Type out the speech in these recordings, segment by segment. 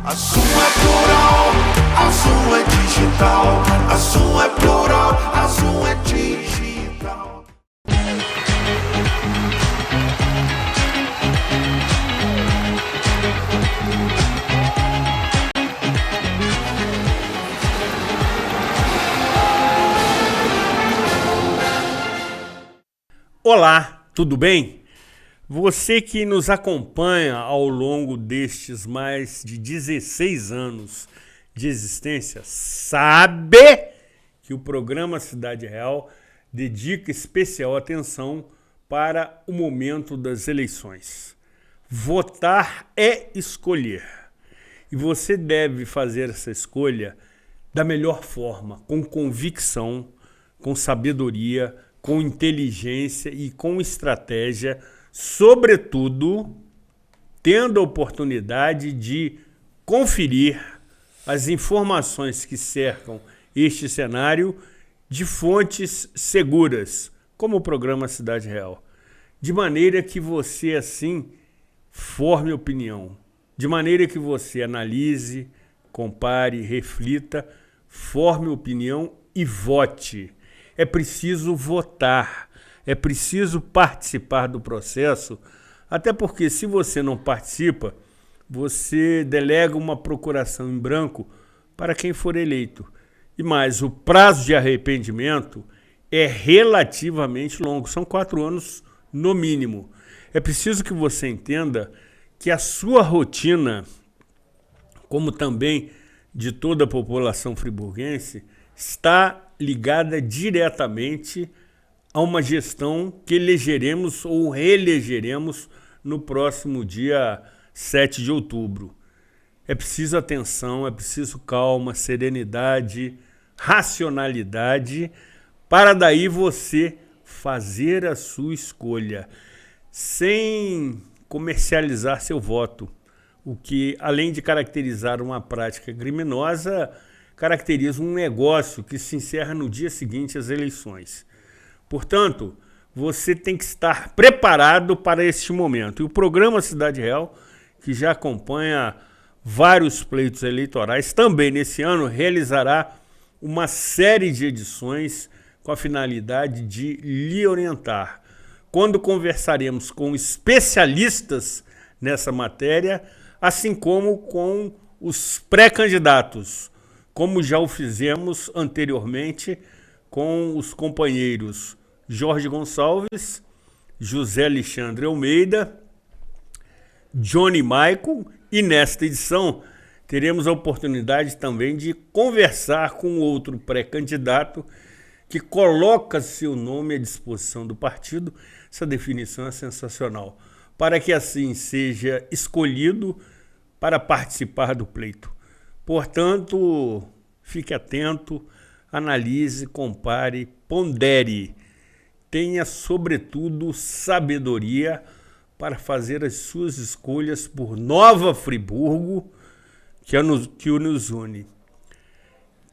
A Zoom é plural, a Zoom é digital. A Zoom é plural, a Zoom é digital. Olá, tudo bem? Você que nos acompanha ao longo destes mais de 16 anos de existência sabe que o programa Cidade Real dedica especial atenção para o momento das eleições. Votar é escolher. E você deve fazer essa escolha da melhor forma, com convicção, com sabedoria, com inteligência e com estratégia, sobretudo tendo a oportunidade de conferir as informações que cercam este cenário de fontes seguras, como o programa Cidade Real, de maneira que você, assim, forme opinião, de maneira que você analise, compare, reflita, forme opinião e vote. É preciso votar, é preciso participar do processo, até porque se você não participa, você delega uma procuração em branco para quem for eleito. E mais, o prazo de arrependimento é relativamente longo, são 4 anos no mínimo. É preciso que você entenda que a sua rotina, como também de toda a população friburguense, está ligada diretamente a uma gestão que elegeremos ou reelegeremos no próximo dia 7 de outubro. É preciso atenção, é preciso calma, serenidade, racionalidade, para daí você fazer a sua escolha, sem comercializar seu voto, o que, além de caracterizar uma prática criminosa, caracteriza um negócio que se encerra no dia seguinte às eleições. Portanto, você tem que estar preparado para este momento. E o programa Cidade Real, que já acompanha vários pleitos eleitorais, também nesse ano realizará uma série de edições com a finalidade de lhe orientar. Quando conversaremos com especialistas nessa matéria, assim como com os pré-candidatos, como já o fizemos anteriormente com os companheiros Jorge Gonçalves, José Alexandre Almeida, Johnny Michael, e nesta edição teremos a oportunidade também de conversar com outro pré-candidato que coloca seu nome à disposição do partido. Essa definição é sensacional, para que assim seja escolhido para participar do pleito. Portanto, fique atento, analise, compare, pondere. Tenha, sobretudo, sabedoria para fazer as suas escolhas por Nova Friburgo, que nos une.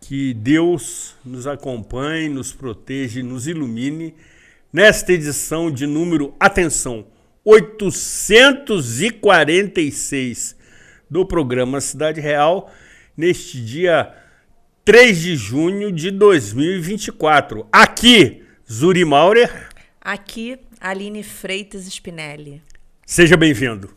Que Deus nos acompanhe, nos proteja e nos ilumine nesta edição de número, atenção, 846 do programa Cidade Real, neste dia 3 de junho de 2024. Aqui, Zuri Maurer. Aqui, Aline Freitas Spinelli. Seja bem-vindo.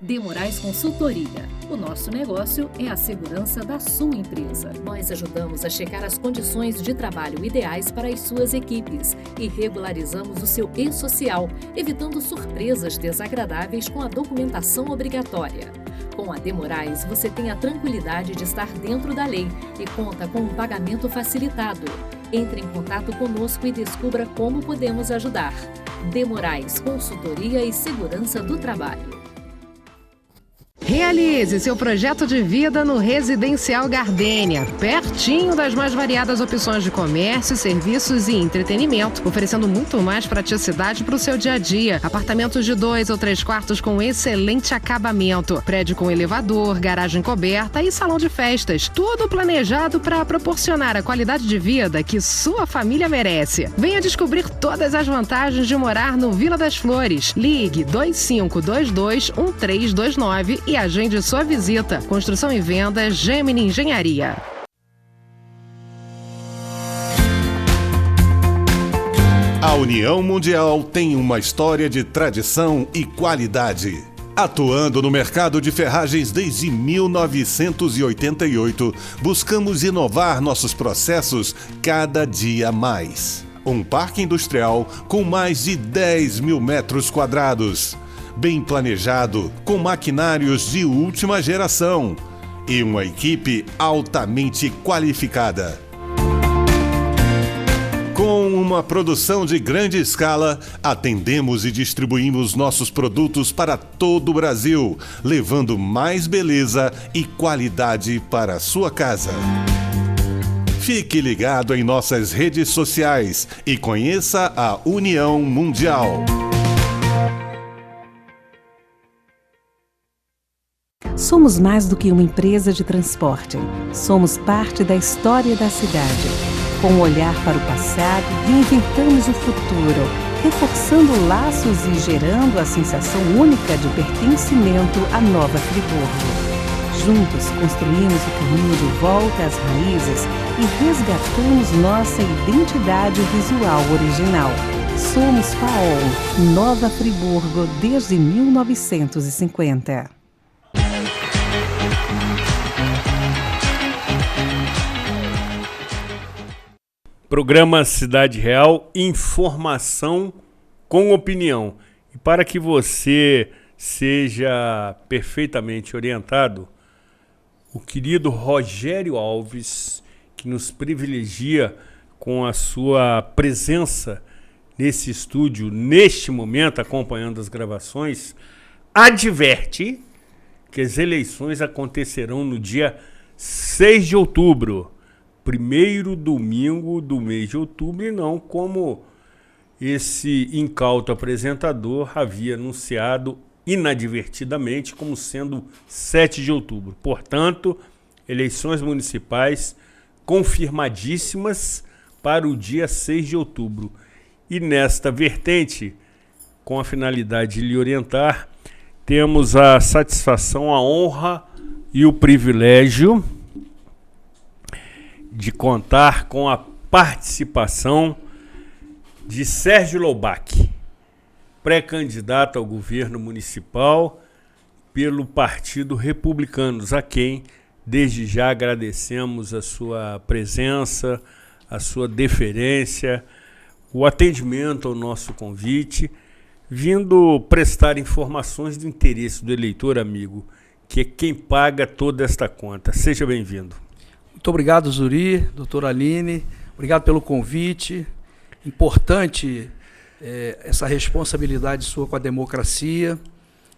De Moraes Consultoria. O nosso negócio é a segurança da sua empresa. Nós ajudamos a checar as condições de trabalho ideais para as suas equipes e regularizamos o seu e-social, evitando surpresas desagradáveis com a documentação obrigatória. Com a De Moraes, você tem a tranquilidade de estar dentro da lei e conta com um pagamento facilitado. Entre em contato conosco e descubra como podemos ajudar. De Moraes Consultoria e Segurança do Trabalho. Realize seu projeto de vida no Residencial Gardênia, pertinho das mais variadas opções de comércio, serviços e entretenimento, oferecendo muito mais praticidade para o seu dia a dia. Apartamentos de 2 ou 3 quartos com excelente acabamento, prédio com elevador, garagem coberta e salão de festas. Tudo planejado para proporcionar a qualidade de vida que sua família merece. Venha descobrir todas as vantagens de morar no Vila das Flores. Ligue 2522-1329 e agende sua visita. Construção e venda Gemini Engenharia. A União Mundial tem uma história de tradição e qualidade. Atuando no mercado de ferragens desde 1988, buscamos inovar nossos processos cada dia mais. Um parque industrial com mais de 10 mil metros quadrados, bem planejado, com maquinários de última geração e uma equipe altamente qualificada. Com uma produção de grande escala, atendemos e distribuímos nossos produtos para todo o Brasil, levando mais beleza e qualidade para a sua casa. Fique ligado em nossas redes sociais e conheça a União Mundial. Somos mais do que uma empresa de transporte. Somos parte da história da cidade. Com um olhar para o passado, reinventamos o futuro, reforçando laços e gerando a sensação única de pertencimento à Nova Friburgo. Juntos construímos o caminho de volta às raízes e resgatamos nossa identidade visual original. Somos FAOL, Nova Friburgo desde 1950. Programa Cidade Real, informação com opinião. E para que você seja perfeitamente orientado, o querido Rogério Alves, que nos privilegia com a sua presença nesse estúdio, neste momento, acompanhando as gravações, adverte que as eleições acontecerão no dia 6 de outubro, primeiro domingo do mês de outubro, e não como esse incauto apresentador havia anunciado inadvertidamente como sendo 7 de outubro. Portanto, eleições municipais confirmadíssimas para o dia 6 de outubro. E nesta vertente, com a finalidade de lhe orientar, temos a satisfação, a honra e o privilégio de contar com a participação de Sérgio Loubach, pré-candidato ao governo municipal pelo Partido Republicanos, a quem desde já agradecemos a sua presença, a sua deferência, o atendimento ao nosso convite, vindo prestar informações do interesse do eleitor amigo, que é quem paga toda esta conta. Seja bem-vindo. Muito obrigado, Zuri, doutora Aline, obrigado pelo convite. Importante essa responsabilidade sua com a democracia.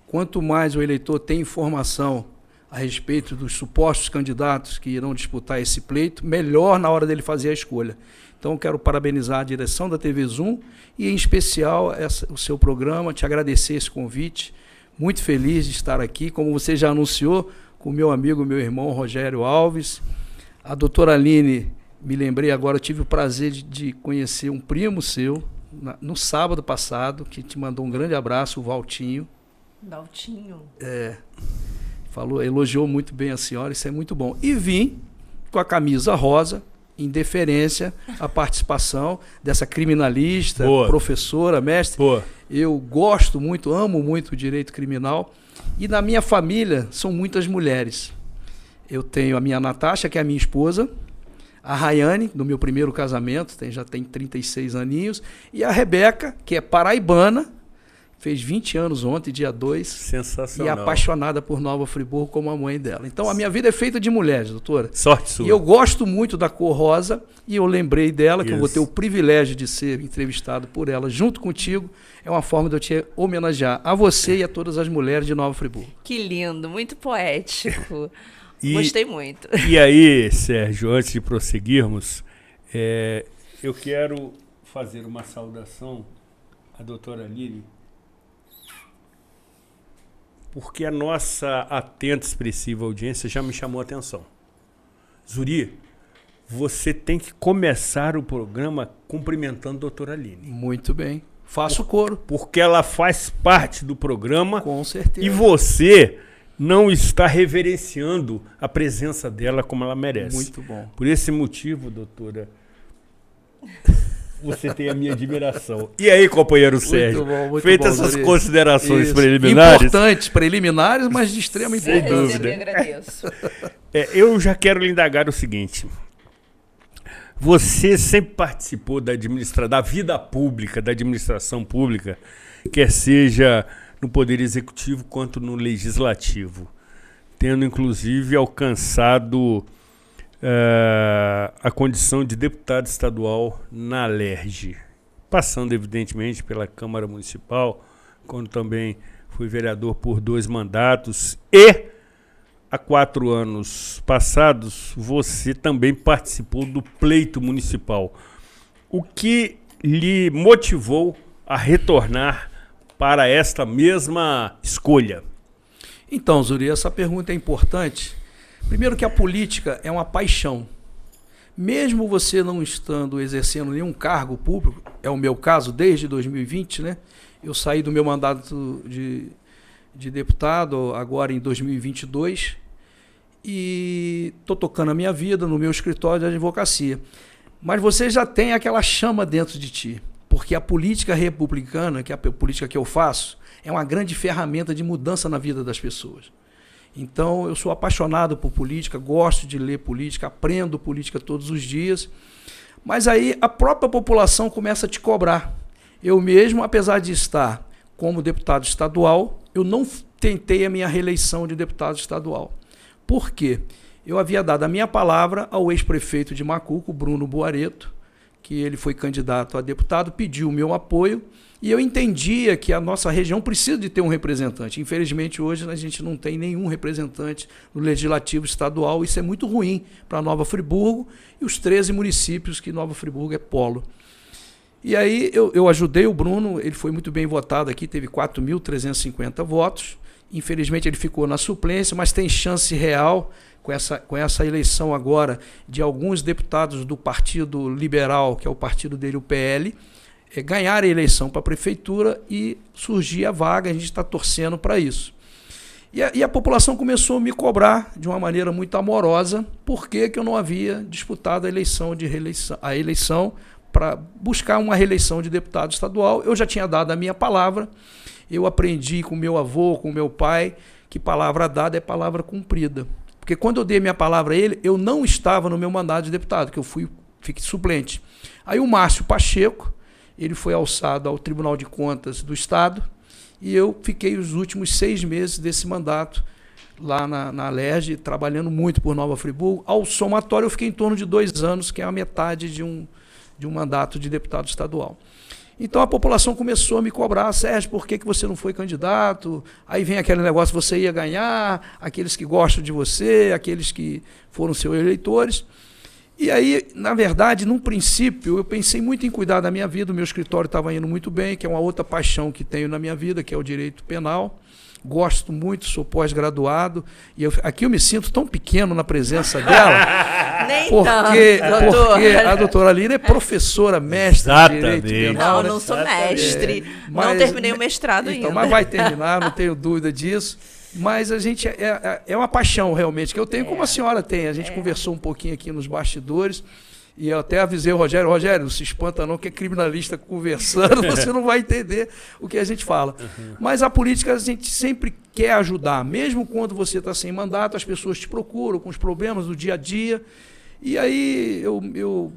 Quanto mais o eleitor tem informação a respeito dos supostos candidatos que irão disputar esse pleito, melhor na hora dele fazer a escolha. Então, quero parabenizar a direção da TV Zoom e, em especial, o seu programa, te agradecer esse convite. Muito feliz de estar aqui, como você já anunciou, com o meu amigo, meu irmão Rogério Alves. A doutora Aline, me lembrei agora, eu tive o prazer de conhecer um primo seu, no sábado passado, que te mandou um grande abraço, o Valtinho. Valtinho. Elogiou muito bem a senhora, isso é muito bom. E vim com a camisa rosa, em deferência à participação dessa criminalista, Boa. Professora, mestre. Boa. Eu gosto muito, amo muito o direito criminal. E na minha família são muitas mulheres. Eu tenho a minha Natasha, que é a minha esposa, a Rayane, do meu primeiro casamento, já tem 36 aninhos, e a Rebeca, que é paraibana, fez 20 anos ontem, dia 2. Sensacional. E é apaixonada por Nova Friburgo como a mãe dela. Então a minha vida é feita de mulheres, doutora. Sorte sua. E eu gosto muito da cor rosa e eu lembrei dela que eu vou Isso. ter o privilégio de ser entrevistado por ela junto contigo. É uma forma de eu te homenagear a você e a todas as mulheres de Nova Friburgo. Que lindo, muito poético. E- Gostei muito. E aí, Sérgio, antes de prosseguirmos, eu quero fazer uma saudação à doutora Aline, porque a nossa atenta e expressiva audiência já me chamou a atenção. Zuri, você tem que começar o programa cumprimentando a doutora Aline. Muito bem. Faço coro. Porque ela faz parte do programa Com certeza. e você não está reverenciando a presença dela como ela merece. Muito bom. Por esse motivo, doutora, você tem a minha admiração. E aí, companheiro Sérgio? Muito Feitas bom, essas Zuri. considerações Isso. preliminares, Importantes, preliminares, mas de extrema Sem importância. dúvida. Eu me agradeço. eu já quero lhe indagar o seguinte. Você sempre participou da vida pública, da administração pública, quer seja no Poder Executivo quanto no Legislativo, tendo inclusive alcançado a condição de deputado estadual na Alerj, passando evidentemente pela Câmara Municipal, quando também fui vereador por 2 mandatos e há 4 anos passados, você também participou do pleito municipal. O que lhe motivou a retornar para esta mesma escolha? Então, Zuri, essa pergunta é importante. Primeiro que a política é uma paixão. Mesmo você não estando exercendo nenhum cargo público, é o meu caso desde 2020, né? Eu saí do meu mandato de deputado agora em 2022 e estou tocando a minha vida no meu escritório de advocacia. Mas você já tem aquela chama dentro de ti, porque a política republicana, que é a política que eu faço, é uma grande ferramenta de mudança na vida das pessoas. Então, eu sou apaixonado por política, gosto de ler política, aprendo política todos os dias, mas aí a própria população começa a te cobrar. Eu mesmo, apesar de estar como deputado estadual, eu não tentei a minha reeleição de deputado estadual. Por quê? Eu havia dado a minha palavra ao ex-prefeito de Macuco, Bruno Boareto, que ele foi candidato a deputado, pediu o meu apoio, e eu entendia que a nossa região precisa de ter um representante. Infelizmente, hoje a gente não tem nenhum representante no Legislativo Estadual. Isso é muito ruim para Nova Friburgo e os 13 municípios que Nova Friburgo é polo. E aí eu ajudei o Bruno, ele foi muito bem votado aqui, teve 4.350 votos. Infelizmente ele ficou na suplência, mas tem chance real com essa eleição agora de alguns deputados do Partido Liberal, que é o partido dele, o PL, ganhar a eleição para a prefeitura e surgir a vaga. A gente está torcendo para isso. E a população começou a me cobrar de uma maneira muito amorosa por que eu não havia disputado a eleição para buscar uma reeleição de deputado estadual. Eu já tinha dado a minha palavra, eu aprendi com meu avô, com meu pai, que palavra dada é palavra cumprida. Porque quando eu dei minha palavra a ele, eu não estava no meu mandato de deputado, que eu fiquei suplente. Aí o Márcio Pacheco, ele foi alçado ao Tribunal de Contas do Estado e eu fiquei os últimos 6 meses desse mandato lá na Alerj, trabalhando muito por Nova Friburgo. Ao somatório, eu fiquei em torno de 2 anos, que é a metade de um mandato de deputado estadual. Então a população começou a me cobrar: Sérgio, por que você não foi candidato? Aí vem aquele negócio, você ia ganhar, aqueles que gostam de você, aqueles que foram seus eleitores. E aí, na verdade, num princípio, eu pensei muito em cuidar da minha vida. O meu escritório estava indo muito bem, que é uma outra paixão que tenho na minha vida, que é o direito penal. Gosto muito, sou pós-graduado. E aqui eu me sinto tão pequeno na presença dela. Nem porque a doutora Aline é professora, mestre Exatamente. de direito penal. Não sou mestre. Mas- não terminei o mestrado Então, ainda. mas vai terminar, não tenho dúvida disso. Mas a gente é uma paixão realmente que eu tenho, como a senhora tem. A gente conversou um pouquinho aqui nos bastidores e eu até avisei o Rogério: Rogério, não se espanta não, que é criminalista conversando, você não vai entender o que a gente fala. Mas a política a gente sempre quer ajudar, mesmo quando você está sem mandato, as pessoas te procuram com os problemas do dia a dia. E aí eu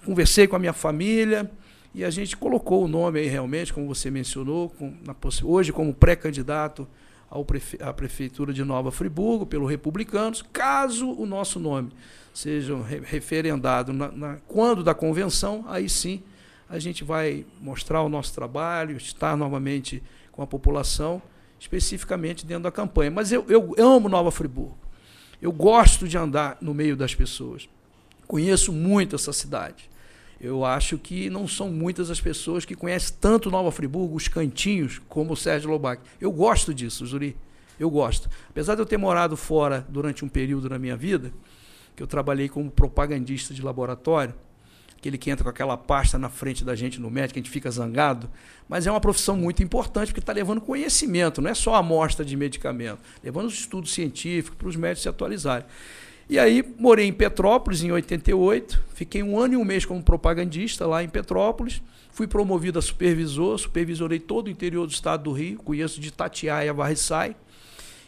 conversei com a minha família E a gente colocou o nome aí realmente, como você mencionou, hoje como pré-candidato à Prefeitura de Nova Friburgo, pelo Republicanos, caso o nosso nome seja referendado quando da convenção, aí sim a gente vai mostrar o nosso trabalho, estar novamente com a população, especificamente dentro da campanha. Mas eu amo Nova Friburgo. Eu gosto de andar no meio das pessoas. Conheço muito essa cidade. Eu acho que não são muitas as pessoas que conhecem tanto Nova Friburgo, os cantinhos, como o Sérgio Lobac. Eu gosto disso, Zuri. Eu gosto. Apesar de eu ter morado fora durante um período da minha vida, que eu trabalhei como propagandista de laboratório, aquele que entra com aquela pasta na frente da gente no médico, a gente fica zangado, mas é uma profissão muito importante porque está levando conhecimento, não é só a amostra de medicamento, levando os estudos científicos para os médicos se atualizarem. E aí morei em Petrópolis em 88, fiquei 1 ano e 1 mês como propagandista lá em Petrópolis, fui promovido a supervisor, supervisorei todo o interior do estado do Rio, conheço de Itatiaia a Varriçai,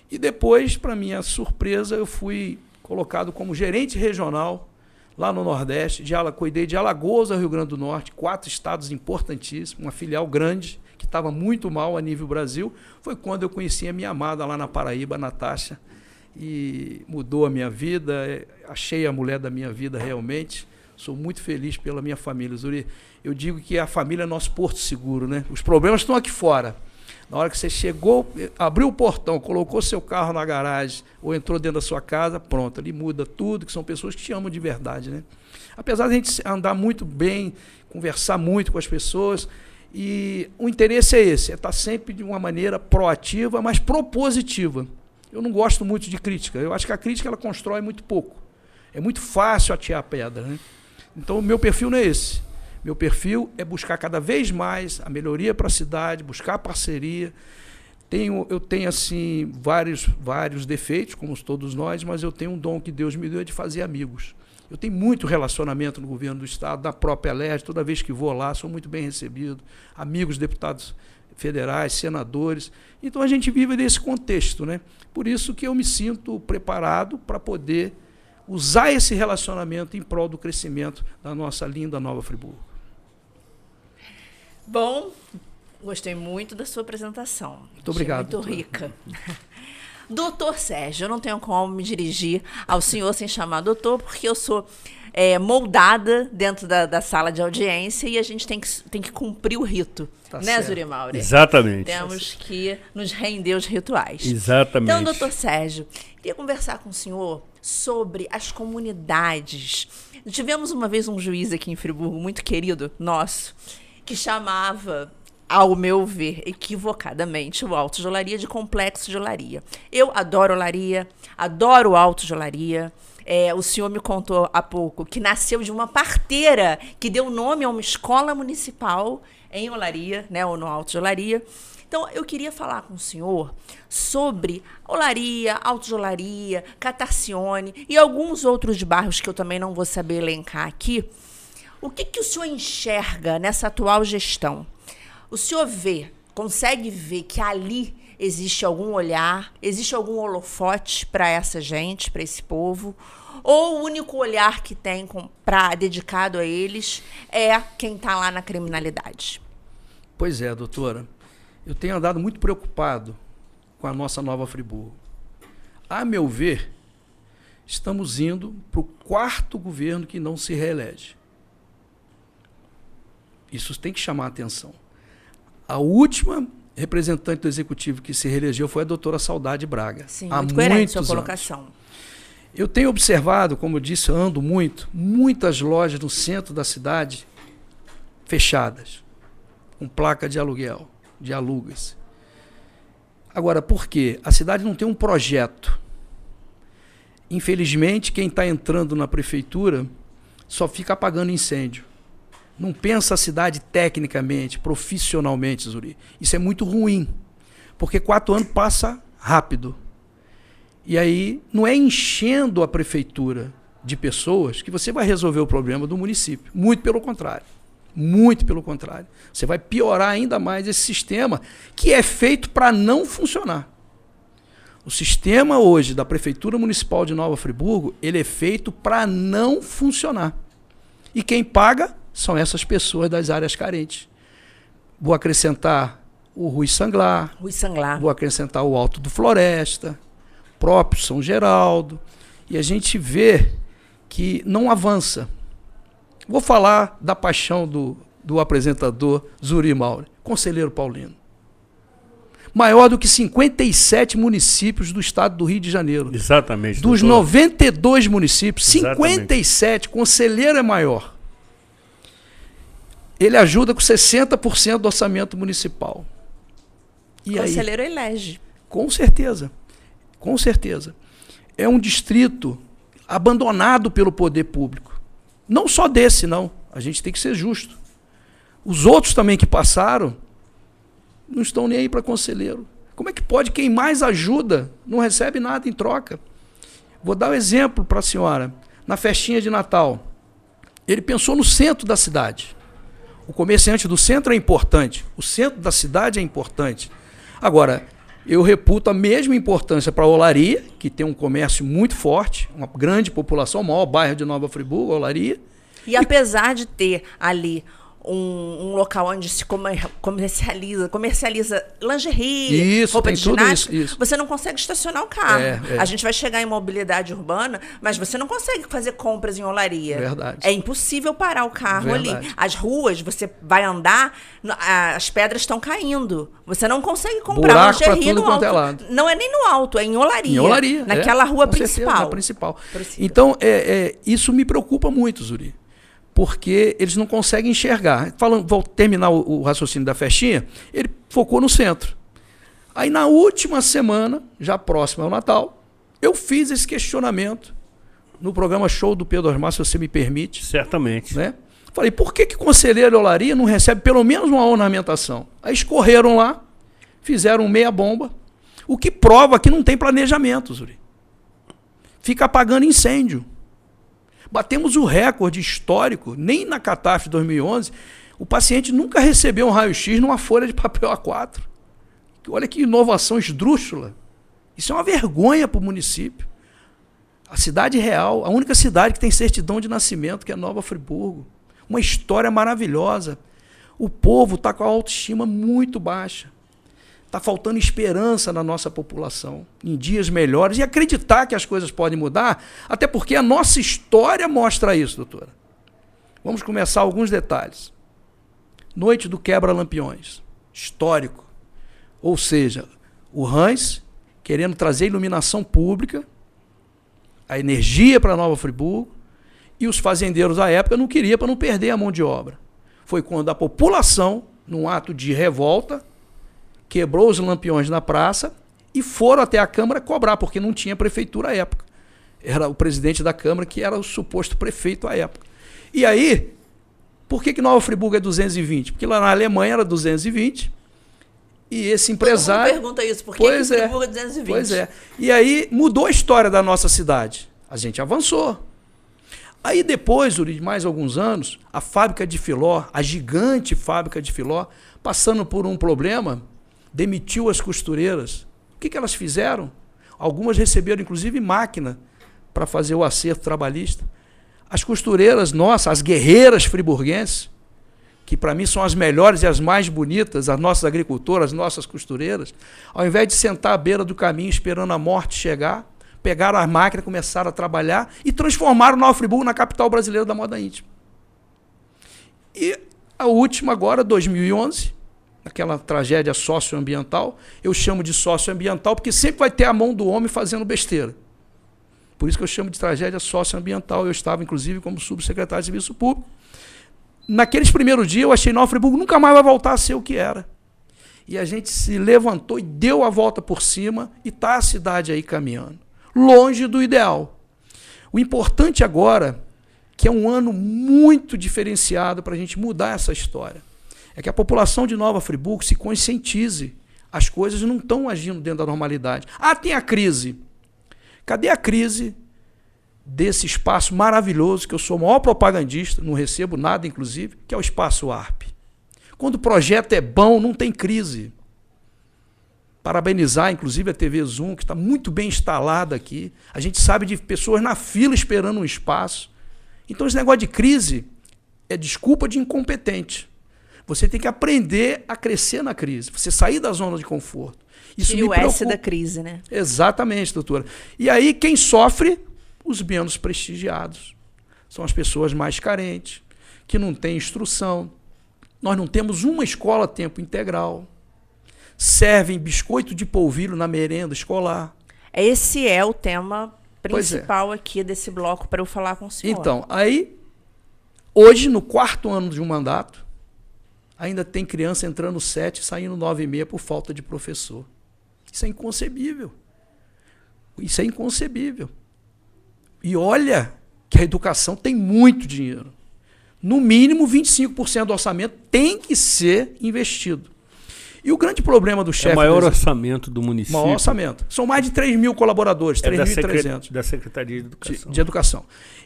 e depois, para minha surpresa, eu fui colocado como gerente regional lá no Nordeste, cuidei de Alagoas ao Rio Grande do Norte, 4 estados importantíssimos, uma filial grande, que estava muito mal a nível Brasil. Foi quando eu conheci a minha amada lá na Paraíba, a Natasha, e mudou a minha vida, achei a mulher da minha vida realmente. Sou muito feliz pela minha família, Zuri. Eu digo que a família é nosso porto seguro, né? Os problemas estão aqui fora. Na hora que você chegou, abriu o portão, colocou seu carro na garagem ou entrou dentro da sua casa, pronto, ali muda tudo, que são pessoas que te amam de verdade, né? Apesar de a gente andar muito bem, conversar muito com as pessoas, e o interesse é esse, é estar sempre de uma maneira proativa, mas propositiva. Eu não gosto muito de crítica, eu acho que a crítica ela constrói muito pouco. É muito fácil atear a pedra, né? Então o meu perfil não é esse. Meu perfil é buscar cada vez mais a melhoria para a cidade, buscar parceria. Eu tenho assim, vários defeitos, como todos nós, mas eu tenho um dom que Deus me deu de fazer amigos. Eu tenho muito relacionamento no governo do Estado, da própria Leste, toda vez que vou lá, sou muito bem recebido. Amigos, deputados federais, senadores. Então a gente vive nesse contexto, né? Por isso que eu me sinto preparado para poder usar esse relacionamento em prol do crescimento da nossa linda Nova Friburgo. Bom, gostei muito da sua apresentação. Muito obrigado. Muito rica. Doutor Sérgio, eu não tenho como me dirigir ao senhor sem chamar doutor, porque eu sou moldada dentro da sala de audiência e a gente tem que cumprir o rito. Tá né, certo. Zuri Maure? Exatamente. Temos que nos render aos rituais. Exatamente. Então, doutor Sérgio, queria conversar com o senhor sobre as comunidades. Tivemos uma vez um juiz aqui em Friburgo, muito querido nosso, que chamava, ao meu ver, equivocadamente, o Alto de Olaria de Complexo de Olaria. Eu adoro Olaria, adoro o Alto de Olaria. O senhor me contou há pouco que nasceu de uma parteira que deu nome a uma escola municipal em Olaria, né, ou no Alto de Olaria. Então, eu queria falar com o senhor sobre Olaria, Alto de Olaria, Catarcione e alguns outros bairros que eu também não vou saber elencar aqui. O que o senhor enxerga nessa atual gestão? O senhor consegue ver que ali existe algum olhar, existe algum holofote para essa gente, para esse povo? Ou o único olhar que tem dedicado a eles é quem está lá na criminalidade? Pois é, doutora. Eu tenho andado muito preocupado com a nossa Nova Friburgo. A meu ver, estamos indo para o 4º governo que não se reelege. Isso tem que chamar a atenção. A última representante do Executivo que se reelegeu foi a doutora Saudade Braga. Sim, muito coerente sua colocação. Anos. Eu tenho observado, como eu disse, eu ando muitas lojas no centro da cidade fechadas, com placa de aluguel, de alugas. Agora, por quê? A cidade não tem um projeto. Infelizmente, quem está entrando na prefeitura só fica apagando incêndio. Não pensa a cidade tecnicamente, profissionalmente, Zuri. Isso é muito ruim, porque 4 anos passa rápido. E aí não é enchendo a prefeitura de pessoas que você vai resolver o problema do município. Muito pelo contrário. Muito pelo contrário. Você vai piorar ainda mais esse sistema que é feito para não funcionar. O sistema hoje da Prefeitura Municipal de Nova Friburgo, ele é feito para não funcionar. E quem paga são essas pessoas das áreas carentes. Vou acrescentar o Rui Sanglar, vou acrescentar o Alto do Floresta, próprio São Geraldo, e a gente vê que não avança. Vou falar da paixão do apresentador Zuri Mauri, Conselheiro Paulino. Maior do que 57 municípios do estado do Rio de Janeiro. Exatamente. Dos doutor. 92 municípios, Exatamente. 57, Conselheiro é maior. Ele ajuda com 60% do orçamento municipal. E Conselheiro elege. Com certeza. Com certeza. É um distrito abandonado pelo poder público. Não só desse, não. A gente tem que ser justo. Os outros também que passaram não estão nem aí para conselheiro. Como é que pode? Quem mais ajuda não recebe nada em troca. Vou dar um exemplo para a senhora. Na festinha de Natal, ele pensou no centro da cidade. O comerciante do centro é importante. O centro da cidade é importante. Agora, eu reputo a mesma importância para a Olaria, que tem um comércio muito forte, uma grande população, o maior bairro de Nova Friburgo, a Olaria. E apesar de ter ali um local onde se comercializa lingerie, Isso, roupa tem de tudo ginástica, isso. você não consegue estacionar o carro. É. A gente vai chegar em mobilidade urbana, mas você não consegue fazer compras em Olaria. Verdade. É impossível parar o carro Verdade. ali. As ruas, você vai andar, as pedras estão caindo. Você não consegue comprar Buraco pra lingerie tudo no quanto alto. é lado. Não é nem no alto, é em Olaria. Em Olaria. Naquela rua com certeza, principal. na principal. Então, isso me preocupa muito, Zuri. Porque eles não conseguem enxergar. Vou terminar o raciocínio da festinha, ele focou no centro. Aí, na última semana, já próximo ao Natal, eu fiz esse questionamento no programa Show do Pedro Osmar, se você me permite. Certamente. É. Né? Falei, por que o conselheiro Olaria não recebe pelo menos uma ornamentação? Aí escorreram lá, fizeram meia bomba, o que prova que não tem planejamento, Zuri. Fica apagando incêndio. Batemos o recorde histórico, nem na catástrofe de 2011, o paciente nunca recebeu um raio-x numa folha de papel A4. Olha que inovação esdrúxula. Isso é uma vergonha para o município. A cidade real, a única cidade que tem certidão de nascimento, que é Nova Friburgo. Uma história maravilhosa. O povo está com a autoestima muito baixa. Está faltando esperança na nossa população, em dias melhores, e acreditar que as coisas podem mudar, até porque a nossa história mostra isso, doutora. Vamos começar alguns detalhes. Noite do Quebra-Lampiões, histórico. Ou seja, o Hans querendo trazer iluminação pública, a energia para Nova Friburgo, e os fazendeiros da época não queriam para não perder a mão de obra. Foi quando a população, num ato de revolta, quebrou os lampiões na praça e foram até a Câmara cobrar, porque não tinha prefeitura à época. Era o presidente da Câmara que era o suposto prefeito à época. E aí, por que Nova Friburgo é 220? Porque lá na Alemanha era 220 e esse empresário... Todo mundo pergunta isso, por que Friburgo é 220? Pois é. E aí mudou a história da nossa cidade. A gente avançou. Aí depois, de mais alguns anos, a fábrica de Filó, a gigante fábrica de Filó, passando por um problema, demitiu as costureiras. O que elas fizeram? Algumas receberam, inclusive, máquina para fazer o acerto trabalhista. As costureiras nossas, as guerreiras friburguenses, que para mim são as melhores e as mais bonitas, as nossas agricultoras, as nossas costureiras, ao invés de sentar à beira do caminho esperando a morte chegar, pegaram as máquinas, começaram a trabalhar e transformaram Nova Friburgo na capital brasileira da moda íntima. E a última agora, 2011, aquela tragédia socioambiental, eu chamo de socioambiental porque sempre vai ter a mão do homem fazendo besteira. Por isso que eu chamo de tragédia socioambiental. Eu estava, inclusive, como subsecretário de Serviço Público. Naqueles primeiros dias, eu achei que Nova Friburgo nunca mais vai voltar a ser o que era. E a gente se levantou e deu a volta por cima e está a cidade aí caminhando. Longe do ideal. O importante agora, que é um ano muito diferenciado para a gente mudar essa história, é que a população de Nova Friburgo se conscientize. As coisas não estão agindo dentro da normalidade. Ah, tem a crise. Cadê a crise desse espaço maravilhoso, que eu sou o maior propagandista, não recebo nada, inclusive, que é o Espaço ARP? Quando o projeto é bom, não tem crise. Parabenizar, inclusive, a TV Zoom, que está muito bem instalada aqui. A gente sabe de pessoas na fila esperando um espaço. Então, esse negócio de crise é desculpa de incompetente. Você tem que aprender a crescer na crise, você sair da zona de conforto. Isso Tira me o S preocupa. da crise, né? Exatamente, doutora. E aí quem sofre? Os menos prestigiados. São as pessoas mais carentes, que não têm instrução. Nós não temos uma escola a tempo integral. Servem biscoito de polvilho na merenda escolar. Esse é o tema principal aqui desse bloco para eu falar com o senhor. Então, aí, hoje, no 4º ano de um mandato, ainda tem criança entrando 7 e saindo 9h30 por falta de professor. Isso é inconcebível. Isso é inconcebível. E olha que a educação tem muito dinheiro. No mínimo, 25% do orçamento tem que ser investido. E o grande problema do chefe... É o maior orçamento do município. Maior orçamento. São mais de 3 mil colaboradores, 3.300. Da Secretaria de Educação. De Educação.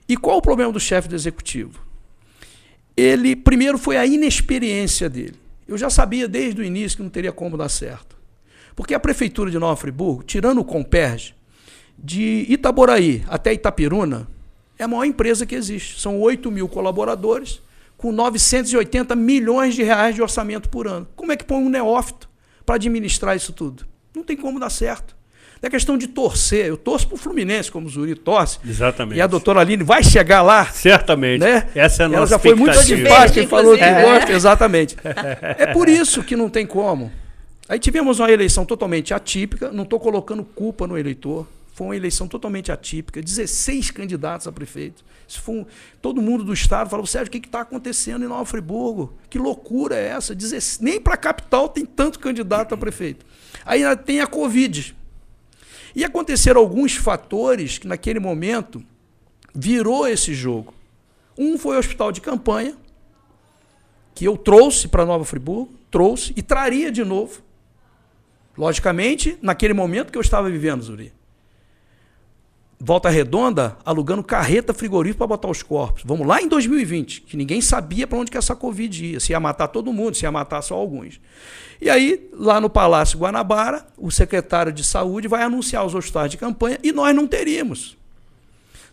E qual o problema do chefe do executivo? Ele, primeiro, foi a inexperiência dele. Eu já sabia desde o início que não teria como dar certo. Porque a Prefeitura de Nova Friburgo, tirando o Comperj, de Itaboraí até Itapiruna, é a maior empresa que existe. São 8 mil colaboradores, com 980 milhões de reais de orçamento por ano. Como é que põe um neófito para administrar isso tudo? Não tem como dar certo. É questão de torcer. Eu torço para o Fluminense, como o Zuri torce. Exatamente. E a doutora Aline vai chegar lá. Certamente. Né? Essa é a nossa Ela já foi muito expectativa. simpática e falou que gosta. Exatamente. É por isso que não tem como. Aí tivemos uma eleição totalmente atípica. Não estou colocando culpa no eleitor. Foi uma eleição totalmente atípica, 16 candidatos a prefeito. Isso foi todo mundo do estado falou, Sérgio, o que está acontecendo em Nova Friburgo? Que loucura é essa? Nem para a capital tem tanto candidato a prefeito. Aí tem a Covid. E aconteceram alguns fatores que naquele momento virou esse jogo. Um foi o hospital de campanha, que eu trouxe para Nova Friburgo, trouxe e traria de novo. Logicamente, naquele momento que eu estava vivendo, Zuri. Volta Redonda alugando carreta frigorífica para botar os corpos. Vamos lá em 2020, que ninguém sabia para onde que essa Covid ia. Se ia matar todo mundo, se ia matar só alguns. E aí, lá no Palácio Guanabara, o secretário de Saúde vai anunciar os hospitais de campanha e nós não teríamos.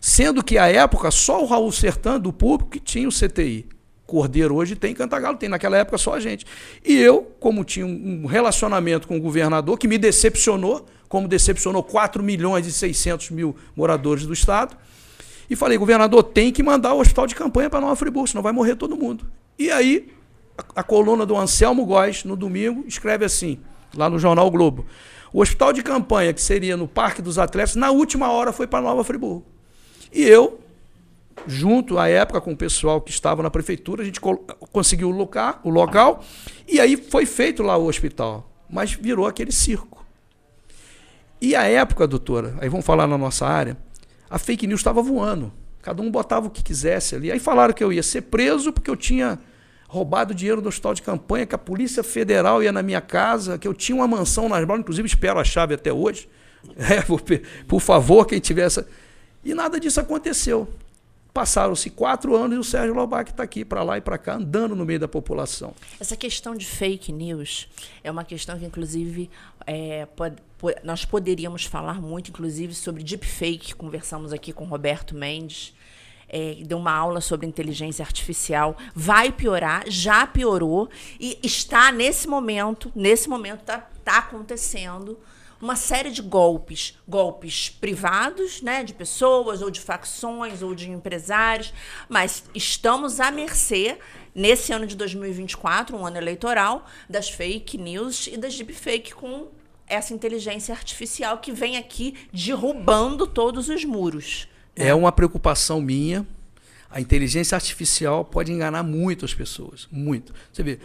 Sendo que, à época, só o Raul Sertã, do público, que tinha o CTI. Cordeiro hoje tem, Cantagalo tem. Naquela época, só a gente. E eu, como tinha um relacionamento com o governador, que me decepcionou, como decepcionou 4.600.000 moradores do estado, e falei, governador, tem que mandar o hospital de campanha para Nova Friburgo, senão vai morrer todo mundo. E aí, a coluna do Anselmo Góes, no domingo, escreve assim, lá no jornal o Globo, o hospital de campanha, que seria no Parque dos Atletas, na última hora foi para Nova Friburgo. E eu, junto à época com o pessoal que estava na prefeitura, a gente conseguiu o local, e aí foi feito lá o hospital, mas virou aquele circo. E a época, doutora, aí vamos falar na nossa área, a fake news estava voando. Cada um botava o que quisesse ali. Aí falaram que eu ia ser preso porque eu tinha roubado dinheiro do hospital de campanha, que a Polícia Federal ia na minha casa, que eu tinha uma mansão nas Balas, inclusive espero a chave até hoje. Por favor, quem tivesse... E nada disso aconteceu. Passaram-se 4 anos e o Sérgio Lobac está aqui, para lá e para cá, andando no meio da população. Essa questão de fake news é uma questão que, inclusive, nós poderíamos falar muito, inclusive, sobre deepfake. Conversamos aqui com o Roberto Mendes, deu uma aula sobre inteligência artificial. Vai piorar, já piorou, e está nesse momento está acontecendo uma série de golpes privados, né, de pessoas, ou de facções, ou de empresários, mas estamos à mercê, nesse ano de 2024, um ano eleitoral, das fake news e das deepfake com essa inteligência artificial que vem aqui derrubando todos os muros. É uma preocupação minha. A inteligência artificial pode enganar muito as pessoas, muito. Você vê,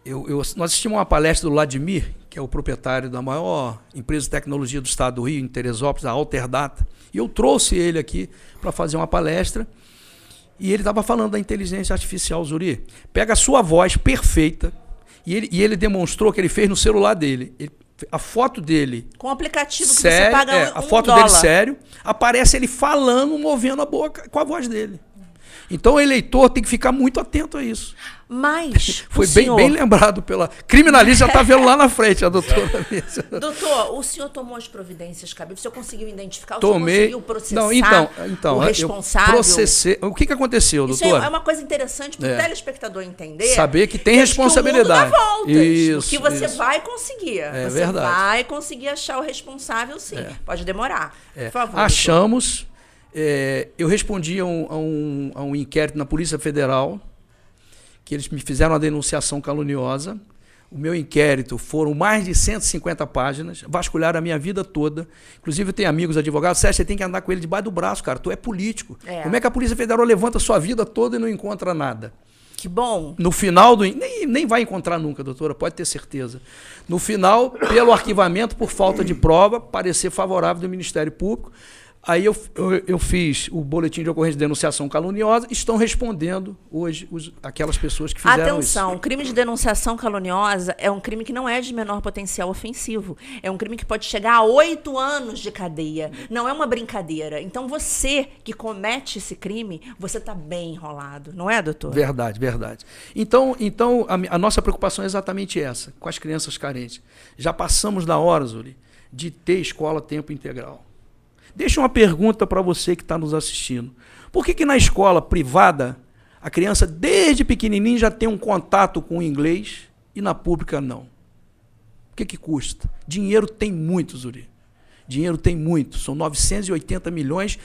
nós assistimos uma palestra do Vladimir, que é o proprietário da maior empresa de tecnologia do estado do Rio, em Teresópolis, a Alterdata, e eu trouxe ele aqui para fazer uma palestra, e ele estava falando da inteligência artificial, Zuri. Pega a sua voz perfeita, e ele demonstrou que ele fez no celular dele. A foto dele... Com o aplicativo que sério, você paga a foto dele sério, aparece ele falando, movendo a boca com a voz dele. Então o eleitor tem que ficar muito atento a isso. Mas Foi o senhor... bem lembrado pela... Criminalista já está vendo lá na frente, a doutora. Doutor, o senhor tomou as providências cabíveis? O senhor conseguiu identificar? Tomei. O senhor conseguiu processar Então, o responsável? eu processei. O que aconteceu, Isso doutora? é uma coisa interessante para o telespectador entender. Saber que tem que responsabilidade. Que o mundo dá voltas, Isso, que você isso. vai conseguir. É você verdade. vai conseguir achar o responsável, sim. Pode demorar. Por favor. Achamos. Eu respondi a um inquérito na Polícia Federal, que eles me fizeram uma denunciação caluniosa. O meu inquérito foram mais de 150 páginas, vasculharam a minha vida toda. Inclusive, eu tenho amigos advogados, Sérgio, você tem que andar com ele debaixo do braço, cara. Tu é político. Como é que a Polícia Federal levanta a sua vida toda e não encontra nada? Que bom. No final do... Nem vai encontrar nunca, doutora, pode ter certeza. No final, pelo arquivamento, por falta de prova, parecer favorável do Ministério Público. Aí eu fiz o boletim de ocorrência de denunciação caluniosa, estão respondendo hoje aquelas pessoas que fizeram Atenção, crime de denunciação caluniosa é um crime que não é de menor potencial ofensivo. É um crime que pode chegar a 8 anos de cadeia. Não é uma brincadeira. Então você que comete esse crime, você está bem enrolado. Não é, doutor? Verdade, verdade. Então a nossa preocupação é exatamente essa, com as crianças carentes. Já passamos da hora, Zuri, de ter escola a tempo integral. Deixa uma pergunta para você que está nos assistindo. Por que na escola privada a criança desde pequenininho já tem um contato com o inglês e na pública não? O que custa? Dinheiro tem muito, Zuri. Dinheiro tem muito. São 980 milhões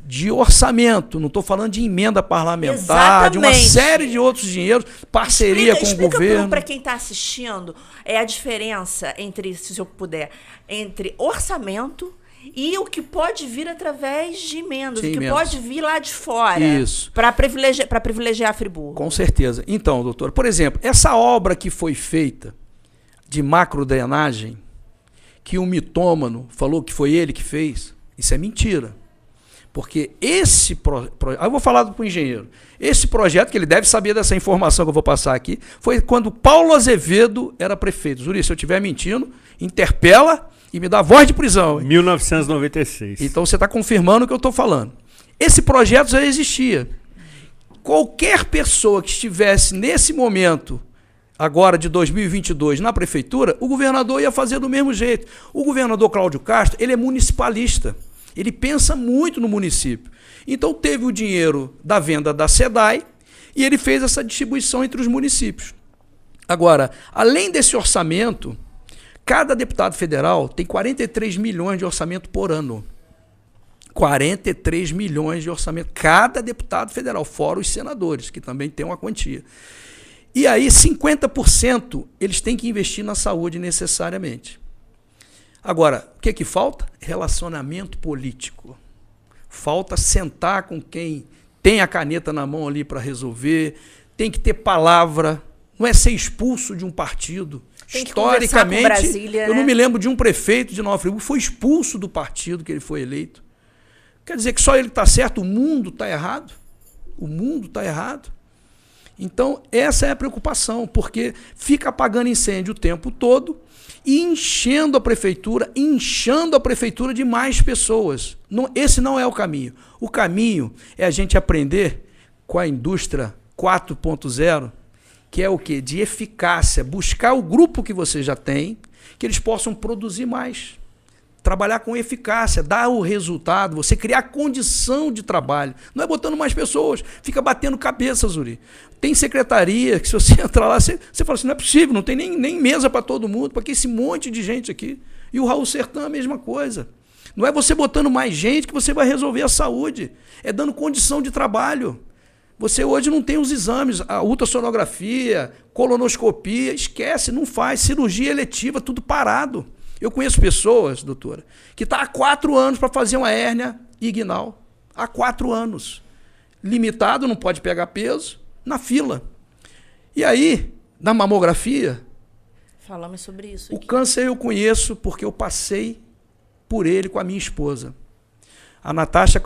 de orçamento. Não estou falando de emenda parlamentar, de uma série de outros dinheiros, parceria com o governo. Explica para quem está assistindo a diferença entre, se eu puder, entre orçamento e o que pode vir através de emendas, o que pode vir lá de fora. Isso. Para privilegiar Friburgo. Com certeza. Então, doutor, por exemplo, essa obra que foi feita de macrodrenagem, que um mitômano falou que foi ele que fez, isso é mentira. Porque esse projeto... Eu vou falar para o engenheiro. Esse projeto, que ele deve saber dessa informação que eu vou passar aqui, foi quando Paulo Azevedo era prefeito. Zuri, se eu estiver mentindo, interpela e me dá voz de prisão. 1996. Então você está confirmando o que eu estou falando. Esse projeto já existia. Qualquer pessoa que estivesse nesse momento, agora de 2022, na prefeitura, o governador ia fazer do mesmo jeito. O governador Cláudio Castro, ele é municipalista. Ele pensa muito no município. Então teve o dinheiro da venda da SEDAI e ele fez essa distribuição entre os municípios. Agora, além desse orçamento, cada deputado federal tem 43 milhões de orçamento por ano. 43 milhões de orçamento. Cada deputado federal, fora os senadores, que também tem uma quantia. E aí, 50% eles têm que investir na saúde necessariamente. Agora, o que falta? Relacionamento político. Falta sentar com quem tem a caneta na mão ali para resolver, tem que ter palavra, não é ser expulso de um partido. Tem que Historicamente, com Brasília, eu né? não me lembro de um prefeito de Nova Friburgo que foi expulso do partido que ele foi eleito. Quer dizer que só ele está certo, o mundo está errado? O mundo está errado? Então, essa é a preocupação, porque fica apagando incêndio o tempo todo e inchando a prefeitura de mais pessoas. Esse não é o caminho. O caminho é a gente aprender com a indústria 4.0, que é o quê? De eficácia, buscar o grupo que você já tem, que eles possam produzir mais. Trabalhar com eficácia, dar o resultado, você criar condição de trabalho. Não é botando mais pessoas, fica batendo cabeça, Zuri. Tem secretaria que se você entrar lá, você fala assim, não é possível, não tem nem mesa para todo mundo, porque esse monte de gente aqui. E o Raul Sertã a mesma coisa. Não é você botando mais gente que você vai resolver a saúde. É dando condição de trabalho. Você hoje não tem os exames, a ultrassonografia, colonoscopia, esquece, não faz. Cirurgia eletiva, tudo parado. Eu conheço pessoas, doutora, que estão há 4 anos para fazer uma hérnia inguinal. Há 4 anos. Limitado, não pode pegar peso, na fila. E aí, na mamografia... Falamos sobre isso. O câncer eu conheço porque eu passei por ele com a minha esposa. A Natasha,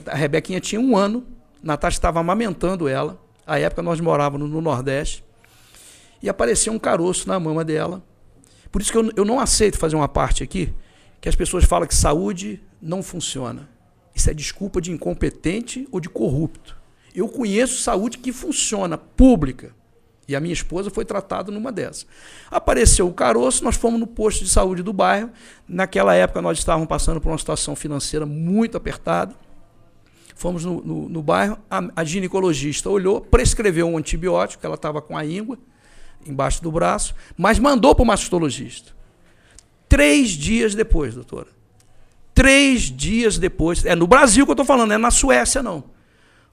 a Rebequinha tinha 1 ano, a Natasha estava amamentando ela, à época nós morávamos no Nordeste, e apareceu um caroço na mama dela. Por isso que eu não aceito fazer uma parte aqui, que as pessoas falam que saúde não funciona. Isso é desculpa de incompetente ou de corrupto. Eu conheço saúde que funciona, pública. E a minha esposa foi tratada numa dessas. Apareceu o caroço, nós fomos no posto de saúde do bairro. Naquela época nós estávamos passando por uma situação financeira muito apertada. Fomos no bairro, a ginecologista olhou, prescreveu um antibiótico, que ela estava com a íngua embaixo do braço, mas mandou para o mastologista. 3 dias depois, doutora. 3 dias depois. É no Brasil que eu estou falando, não é na Suécia, não.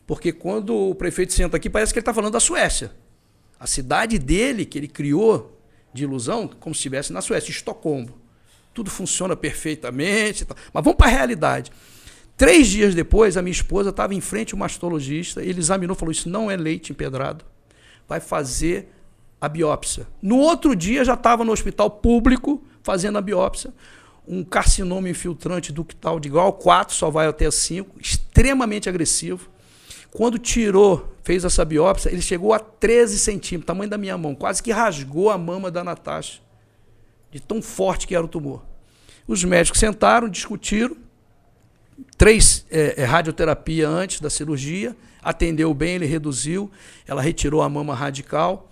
Porque quando o prefeito senta aqui, parece que ele está falando da Suécia. A cidade dele, que ele criou de ilusão, como se estivesse na Suécia, Estocolmo. Tudo funciona perfeitamente. Mas vamos para a realidade. 3 dias depois, a minha esposa estava em frente ao mastologista, ele examinou e falou, isso não é leite empedrado, vai fazer a biópsia. No outro dia, já estava no hospital público, fazendo a biópsia, um carcinoma infiltrante ductal de grau 4, só vai até 5, extremamente agressivo. Quando tirou, fez essa biópsia, ele chegou a 13 centímetros, tamanho da minha mão, quase que rasgou a mama da Natasha, de tão forte que era o tumor. Os médicos sentaram, discutiram, 3 radioterapia antes da cirurgia, atendeu bem, ele reduziu, ela retirou a mama radical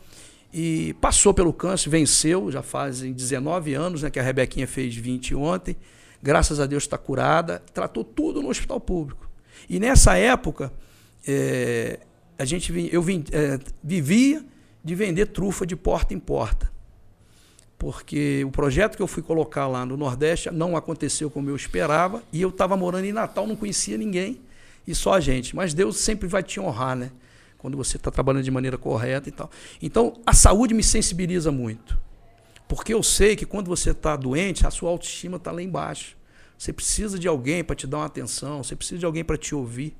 e passou pelo câncer, venceu, já fazem 19 anos, né, que a Rebequinha fez 20 ontem, graças a Deus está curada, tratou tudo no hospital público. E nessa época, eu vivia de vender trufa de porta em porta, porque o projeto que eu fui colocar lá no Nordeste não aconteceu como eu esperava, e eu estava morando em Natal, não conhecia ninguém, e só a gente. Mas Deus sempre vai te honrar, né? Quando você está trabalhando de maneira correta e tal. Então, a saúde me sensibiliza muito, porque eu sei que quando você está doente, a sua autoestima está lá embaixo. Você precisa de alguém para te dar uma atenção, você precisa de alguém para te ouvir.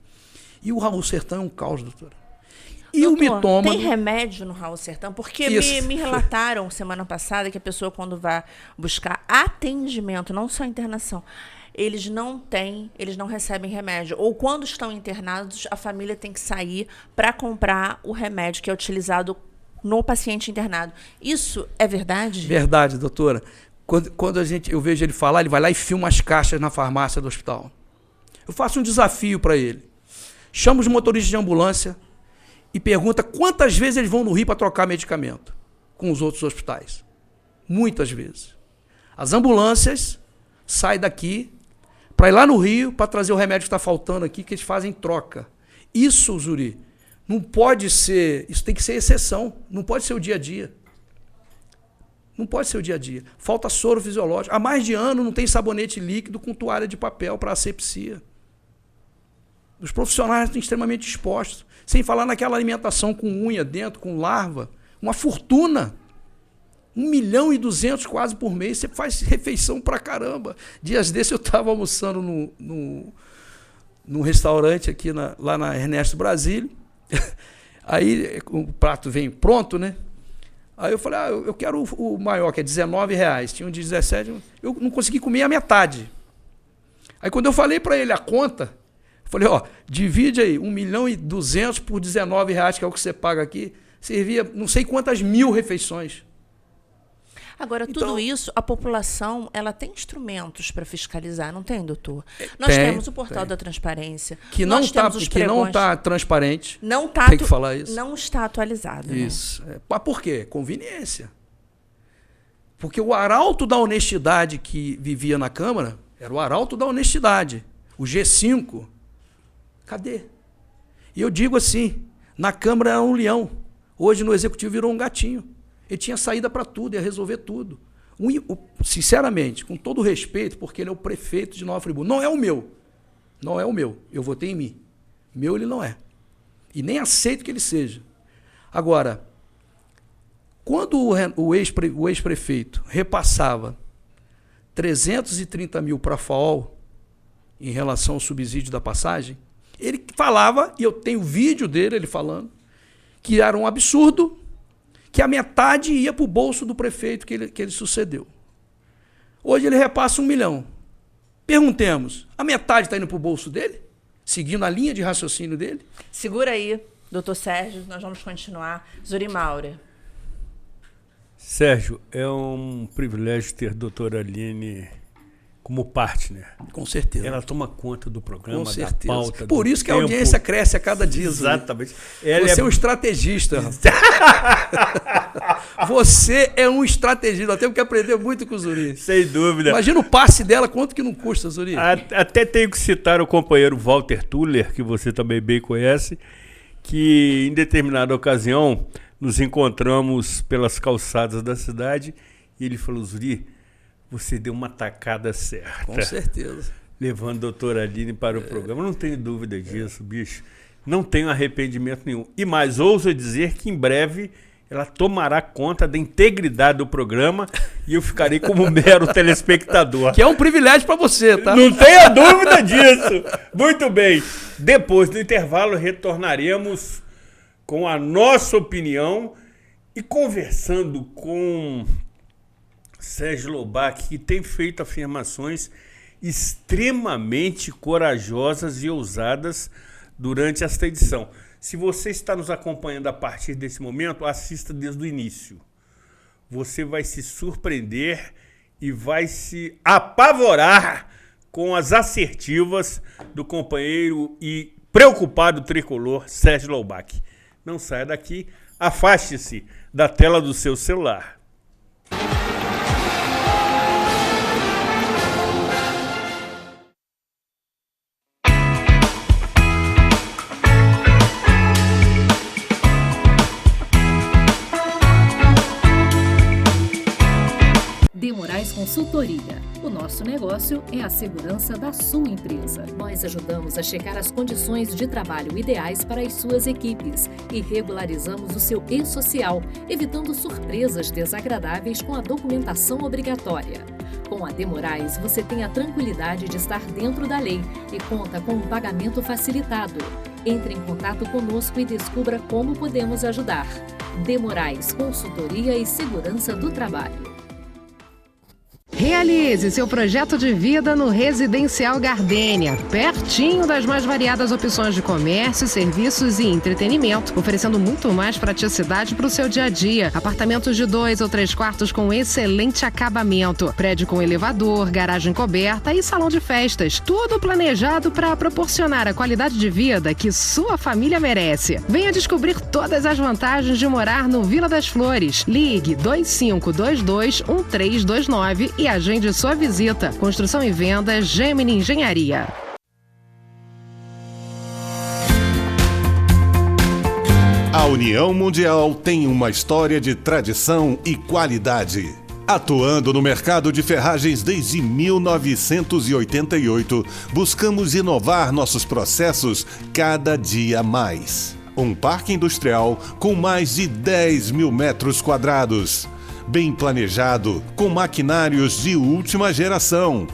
E o Raul Sertão é um caos, doutora. E doutor, o mitômano... Tem remédio no Raul Sertão? Porque me relataram semana passada que a pessoa, quando vai buscar atendimento, não só internação, eles não recebem remédio. Ou quando estão internados, a família tem que sair para comprar o remédio que é utilizado no paciente internado. Isso é verdade? Verdade, doutora. Quando eu vejo ele falar, ele vai lá e filma as caixas na farmácia do hospital. Eu faço um desafio para ele. Chama os motoristas de ambulância e pergunta quantas vezes eles vão no Rio para trocar medicamento com os outros hospitais. Muitas vezes. As ambulâncias saem daqui para ir lá no Rio para trazer o remédio que está faltando aqui, que eles fazem troca. Isso, Zuri, não pode ser, isso tem que ser exceção, não pode ser o dia a dia. Não pode ser o dia a dia. Falta soro fisiológico. Há mais de ano não tem sabonete líquido com toalha de papel para asepsia. Os profissionais estão extremamente expostos. Sem falar naquela alimentação com unha dentro, com larva. Uma fortuna. 1.200.000 quase por mês. Você faz refeição pra caramba. Dias desses eu estava almoçando num restaurante aqui lá na Ernesto Brasílio. Aí o prato vem pronto, né? Aí eu falei, eu quero o maior, que é R$19. Tinha um de 17. Eu não consegui comer a metade. Aí quando eu falei para ele a conta, eu falei, divide aí 1.200.000 por R$19, que é o que você paga aqui, servia não sei quantas mil refeições. Agora, Então, tudo isso, a população, ela tem instrumentos para fiscalizar, não tem, doutor? Nós temos o portal da transparência. Que não está transparente. Não tá tem que falar isso. Não está atualizado. Isso. Né? Mas por quê? Conveniência. Porque o arauto da honestidade que vivia na Câmara era o arauto da honestidade. O G5. Cadê? E eu digo assim, na Câmara era um leão. Hoje no Executivo virou um gatinho. Ele tinha saída para tudo, ia resolver tudo. Sinceramente, com todo respeito, porque ele é o prefeito de Nova Friburgo. Não é o meu. Não é o meu. Eu votei em mim. Meu ele não é. E nem aceito que ele seja. Agora, quando o ex-prefeito repassava 330 mil para a FAOL, em relação ao subsídio da passagem, ele falava, e eu tenho vídeo dele, ele falando, que era um absurdo, que a metade ia para o bolso do prefeito que ele sucedeu. Hoje ele repassa 1 milhão. Perguntemos, a metade está indo para o bolso dele? Seguindo a linha de raciocínio dele? Segura aí, doutor Sérgio, nós vamos continuar. Zuri Maura. Sérgio, é um privilégio ter a doutora Aline como partner. Com certeza. Ela toma conta do programa, Com da certeza. pauta. Por do isso que a tempo. audiência cresce a cada dia. Zuri. Exatamente. Ela Você é um estrategista. Você é um estrategista. Nós temos que aprender muito com o Zuri. Sem dúvida. Imagina o passe dela, quanto que não custa, Zuri? Até tenho que citar o companheiro Walter Tuller, que você também bem conhece, que em determinada ocasião nos encontramos pelas calçadas da cidade e ele falou: Zuri, você deu uma tacada certa. Com certeza. Levando a doutora Aline para o programa. Não tenho dúvida disso, bicho. Não tenho arrependimento nenhum. E mais, ouso dizer que em breve ela tomará conta da integridade do programa e eu ficarei como mero telespectador. Que é um privilégio para você, tá? Não tenha dúvida disso. Muito bem. Depois do intervalo, retornaremos com a nossa opinião e conversando com Sérgio Lobac, que tem feito afirmações extremamente corajosas e ousadas durante esta edição. Se você está nos acompanhando a partir desse momento, assista desde o início. Você vai se surpreender e vai se apavorar com as assertivas do companheiro e preocupado tricolor Sérgio Lobac. Não saia daqui, afaste-se da tela do seu celular. De Moraes Consultoria. O nosso negócio é a segurança da sua empresa. Nós ajudamos a checar as condições de trabalho ideais para as suas equipes e regularizamos o seu e-social, evitando surpresas desagradáveis com a documentação obrigatória. Com a De Moraes, você tem a tranquilidade de estar dentro da lei e conta com um pagamento facilitado. Entre em contato conosco e descubra como podemos ajudar. De Moraes Consultoria e Segurança do Trabalho. Realize seu projeto de vida no Residencial Gardênia, pertinho das mais variadas opções de comércio, serviços e entretenimento, oferecendo muito mais praticidade para o seu dia a dia. Apartamentos de 2 ou 3 quartos com excelente acabamento, prédio com elevador, garagem coberta e salão de festas. Tudo planejado para proporcionar a qualidade de vida que sua família merece. Venha descobrir todas as vantagens de morar no Vila das Flores. Ligue 2522-1329 e agende sua visita. Construção e venda Gemini Engenharia. A União Mundial tem uma história de tradição e qualidade. Atuando no mercado de ferragens desde 1988, buscamos inovar nossos processos cada dia mais. Um parque industrial com mais de 10 mil metros quadrados. Bem planejado, com maquinários de última geração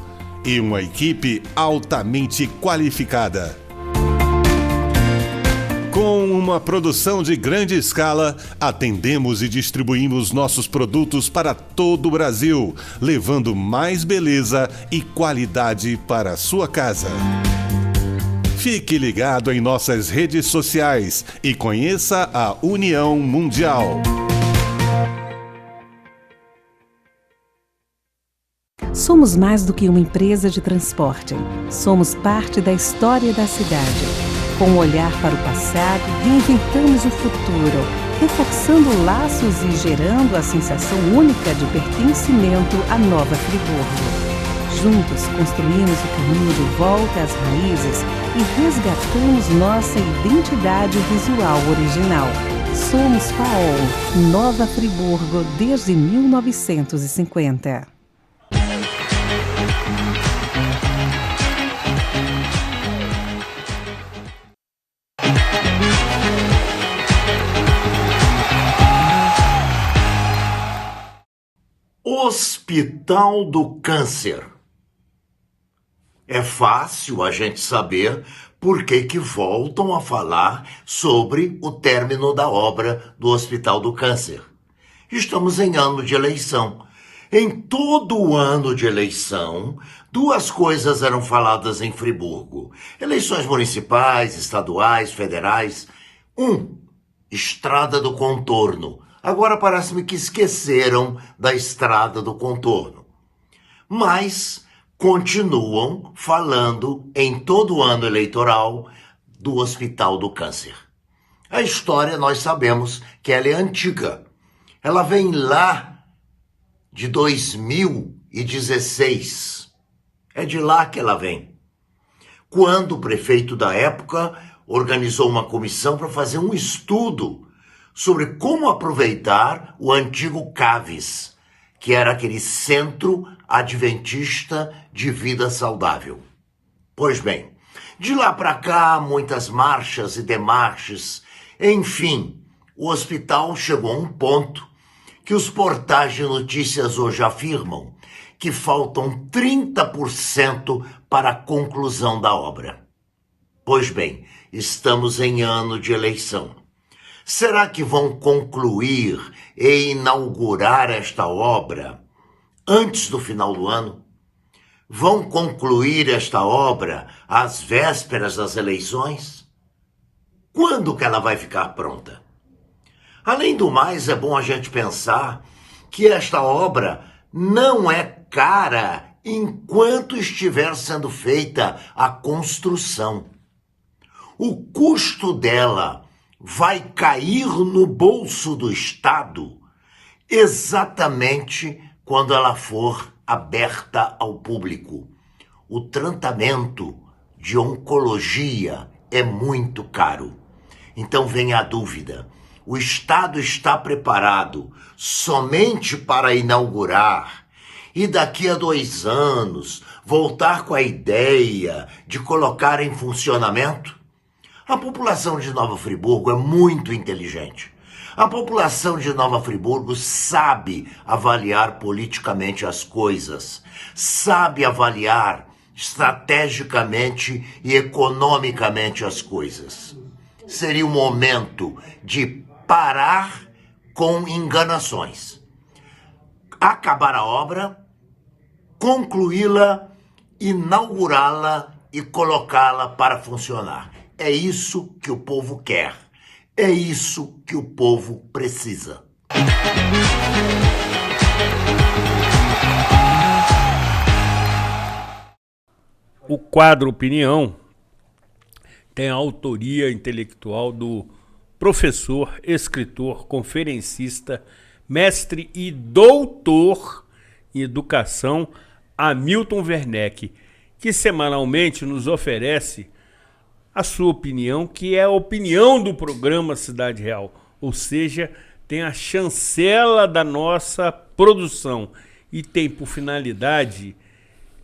e uma equipe altamente qualificada. Com uma produção de grande escala, atendemos e distribuímos nossos produtos para todo o Brasil, levando mais beleza e qualidade para a sua casa. Fique ligado em nossas redes sociais e conheça a União Mundial. Somos mais do que uma empresa de transporte. Somos parte da história da cidade. Com um olhar para o passado, reinventamos o futuro, reforçando laços e gerando a sensação única de pertencimento à Nova Friburgo. Juntos construímos o caminho de volta às raízes e resgatamos nossa identidade visual original. Somos FAOL, Nova Friburgo desde 1950. Hospital do Câncer. É fácil a gente saber por que voltam a falar sobre o término da obra do Hospital do Câncer. Estamos em ano de eleição. Em todo o ano de eleição, duas coisas eram faladas em Friburgo. Eleições municipais, estaduais, federais. Estrada do Contorno. Agora parece-me que esqueceram da Estrada do Contorno. Mas continuam falando em todo ano eleitoral do Hospital do Câncer. A história nós sabemos que ela é antiga. Ela vem lá de 2016. É de lá que ela vem. Quando o prefeito da época organizou uma comissão para fazer um estudo sobre como aproveitar o antigo CAVES, que era aquele Centro Adventista de Vida Saudável. Pois bem, de lá para cá, muitas marchas e demarches, enfim, o hospital chegou a um ponto que os portais de notícias hoje afirmam que faltam 30% para a conclusão da obra. Pois bem, estamos em ano de eleição. Será que vão concluir e inaugurar esta obra antes do final do ano? Vão concluir esta obra às vésperas das eleições? Quando que ela vai ficar pronta? Além do mais, é bom a gente pensar que esta obra não é cara enquanto estiver sendo feita a construção. O custo dela vai cair no bolso do Estado exatamente quando ela for aberta ao público. O tratamento de oncologia é muito caro. Então vem a dúvida: o Estado está preparado somente para inaugurar e daqui a 2 anos voltar com a ideia de colocar em funcionamento? A população de Nova Friburgo é muito inteligente. A população de Nova Friburgo sabe avaliar politicamente as coisas, sabe avaliar estrategicamente e economicamente as coisas. Seria o momento de parar com enganações, acabar a obra, concluí-la, inaugurá-la e colocá-la para funcionar. É isso que o povo quer. É isso que o povo precisa. O quadro Opinião tem a autoria intelectual do professor, escritor, conferencista, mestre e doutor em educação Hamilton Werneck, que semanalmente nos oferece a sua opinião, que é a opinião do programa Cidade Real, ou seja, tem a chancela da nossa produção e tem por finalidade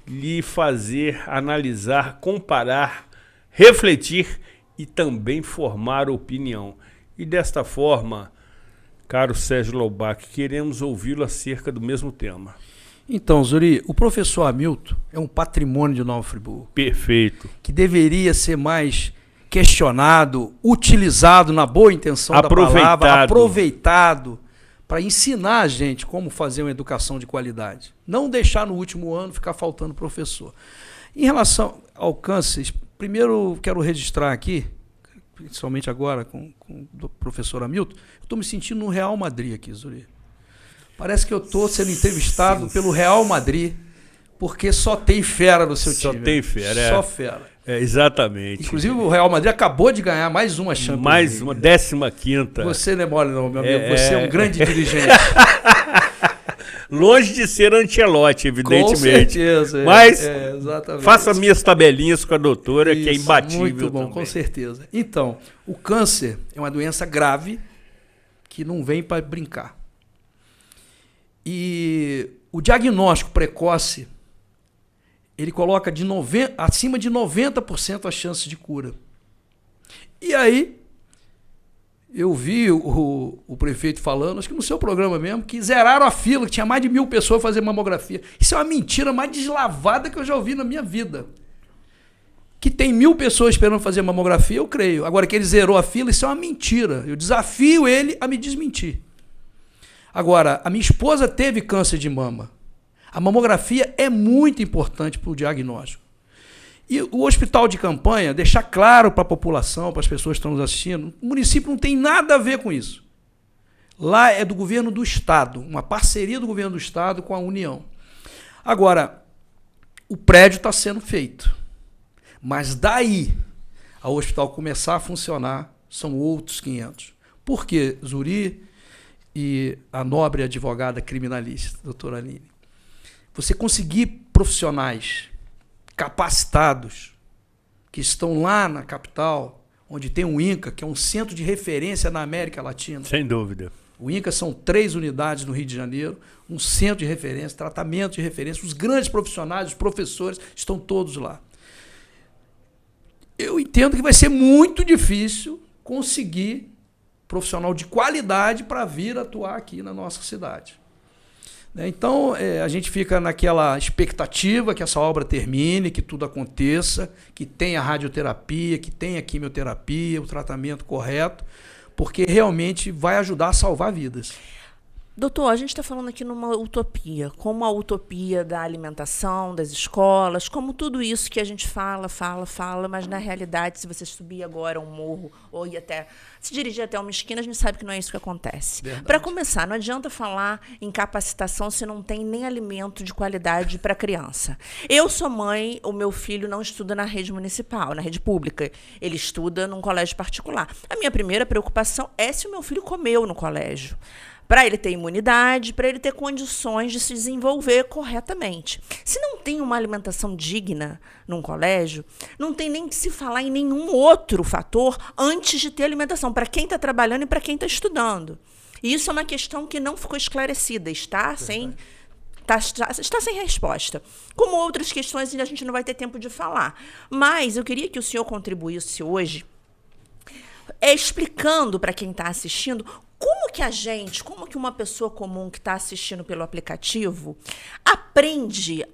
lhe fazer analisar, comparar, refletir e também formar opinião. E desta forma, caro Sérgio Loubach, queremos ouvi-lo acerca do mesmo tema. Então, Zuri, o professor Hamilton é um patrimônio de Nova Friburgo. Perfeito. Que deveria ser mais questionado, utilizado na boa intenção da palavra, aproveitado para ensinar a gente como fazer uma educação de qualidade. Não deixar no último ano ficar faltando professor. Em relação ao câncer, primeiro quero registrar aqui, principalmente agora com o professor Hamilton, eu estou me sentindo no Real Madrid aqui, Zuri. Parece que eu estou sendo entrevistado pelo Real Madrid, porque só tem fera no seu time. Só tem fera, Só fera. É, exatamente. Inclusive o Real Madrid acabou de ganhar mais uma Champions Mais League. Uma 15ª. Você não é mole não, meu amigo. Você é um grande dirigente. Longe de ser Ancelotti, evidentemente. Com certeza. Mas exatamente. faça minhas tabelinhas com a doutora, que é imbatível. Muito bom, também. com certeza. Então, o câncer é uma doença grave que não vem para brincar. E o diagnóstico precoce, ele coloca acima de 90% as chances de cura. E aí, eu vi o prefeito falando, acho que no seu programa mesmo, que zeraram a fila, que tinha mais de 1.000 pessoas fazendo mamografia. Isso é uma mentira mais deslavada que eu já ouvi na minha vida. Que tem 1.000 pessoas esperando fazer mamografia, eu creio. Agora que ele zerou a fila, isso é uma mentira. Eu desafio ele a me desmentir. Agora, a minha esposa teve câncer de mama. A mamografia é muito importante para o diagnóstico. E o hospital de campanha, deixar claro para a população, para as pessoas que estão nos assistindo, o município não tem nada a ver com isso. Lá é do governo do Estado, uma parceria do governo do Estado com a União. Agora, O prédio está sendo feito. Mas daí ao hospital começar a funcionar, são outros 500. Por quê, Zuri e a nobre advogada criminalista, doutora Aline? Você conseguir profissionais capacitados que estão lá na capital, onde tem o INCA, que é um centro de referência na América Latina. Sem dúvida. O INCA são 3 unidades no Rio de Janeiro, um centro de referência, tratamento de referência. Os grandes profissionais, os professores, estão todos lá. Eu entendo que vai ser muito difícil conseguir profissional de qualidade para vir atuar aqui na nossa cidade. Então, a gente fica naquela expectativa que essa obra termine, que tudo aconteça, que tenha radioterapia, que tenha quimioterapia, o tratamento correto, porque realmente vai ajudar a salvar vidas. Doutor, a gente está falando aqui numa utopia, como a utopia da alimentação, das escolas, como tudo isso que a gente fala, mas na realidade, se você subir agora um morro ou ir até, se dirigir até uma esquina, a gente sabe que não é isso que acontece. Para começar, não adianta falar em capacitação se não tem nem alimento de qualidade para a criança. Eu sou mãe, o meu filho não estuda na rede municipal, na rede pública, ele estuda num colégio particular. A minha primeira preocupação é se o meu filho comeu no colégio, para ele ter imunidade, para ele ter condições de se desenvolver corretamente. Se não tem uma alimentação digna num colégio, não tem nem que se falar em nenhum outro fator antes de ter alimentação, para quem está trabalhando e para quem está estudando. E isso é uma questão que não ficou esclarecida, está sem resposta. Como outras questões, a gente não vai ter tempo de falar. Mas eu queria que o senhor contribuísse hoje, explicando para quem está assistindo como que uma pessoa comum que está assistindo pelo aplicativo aprende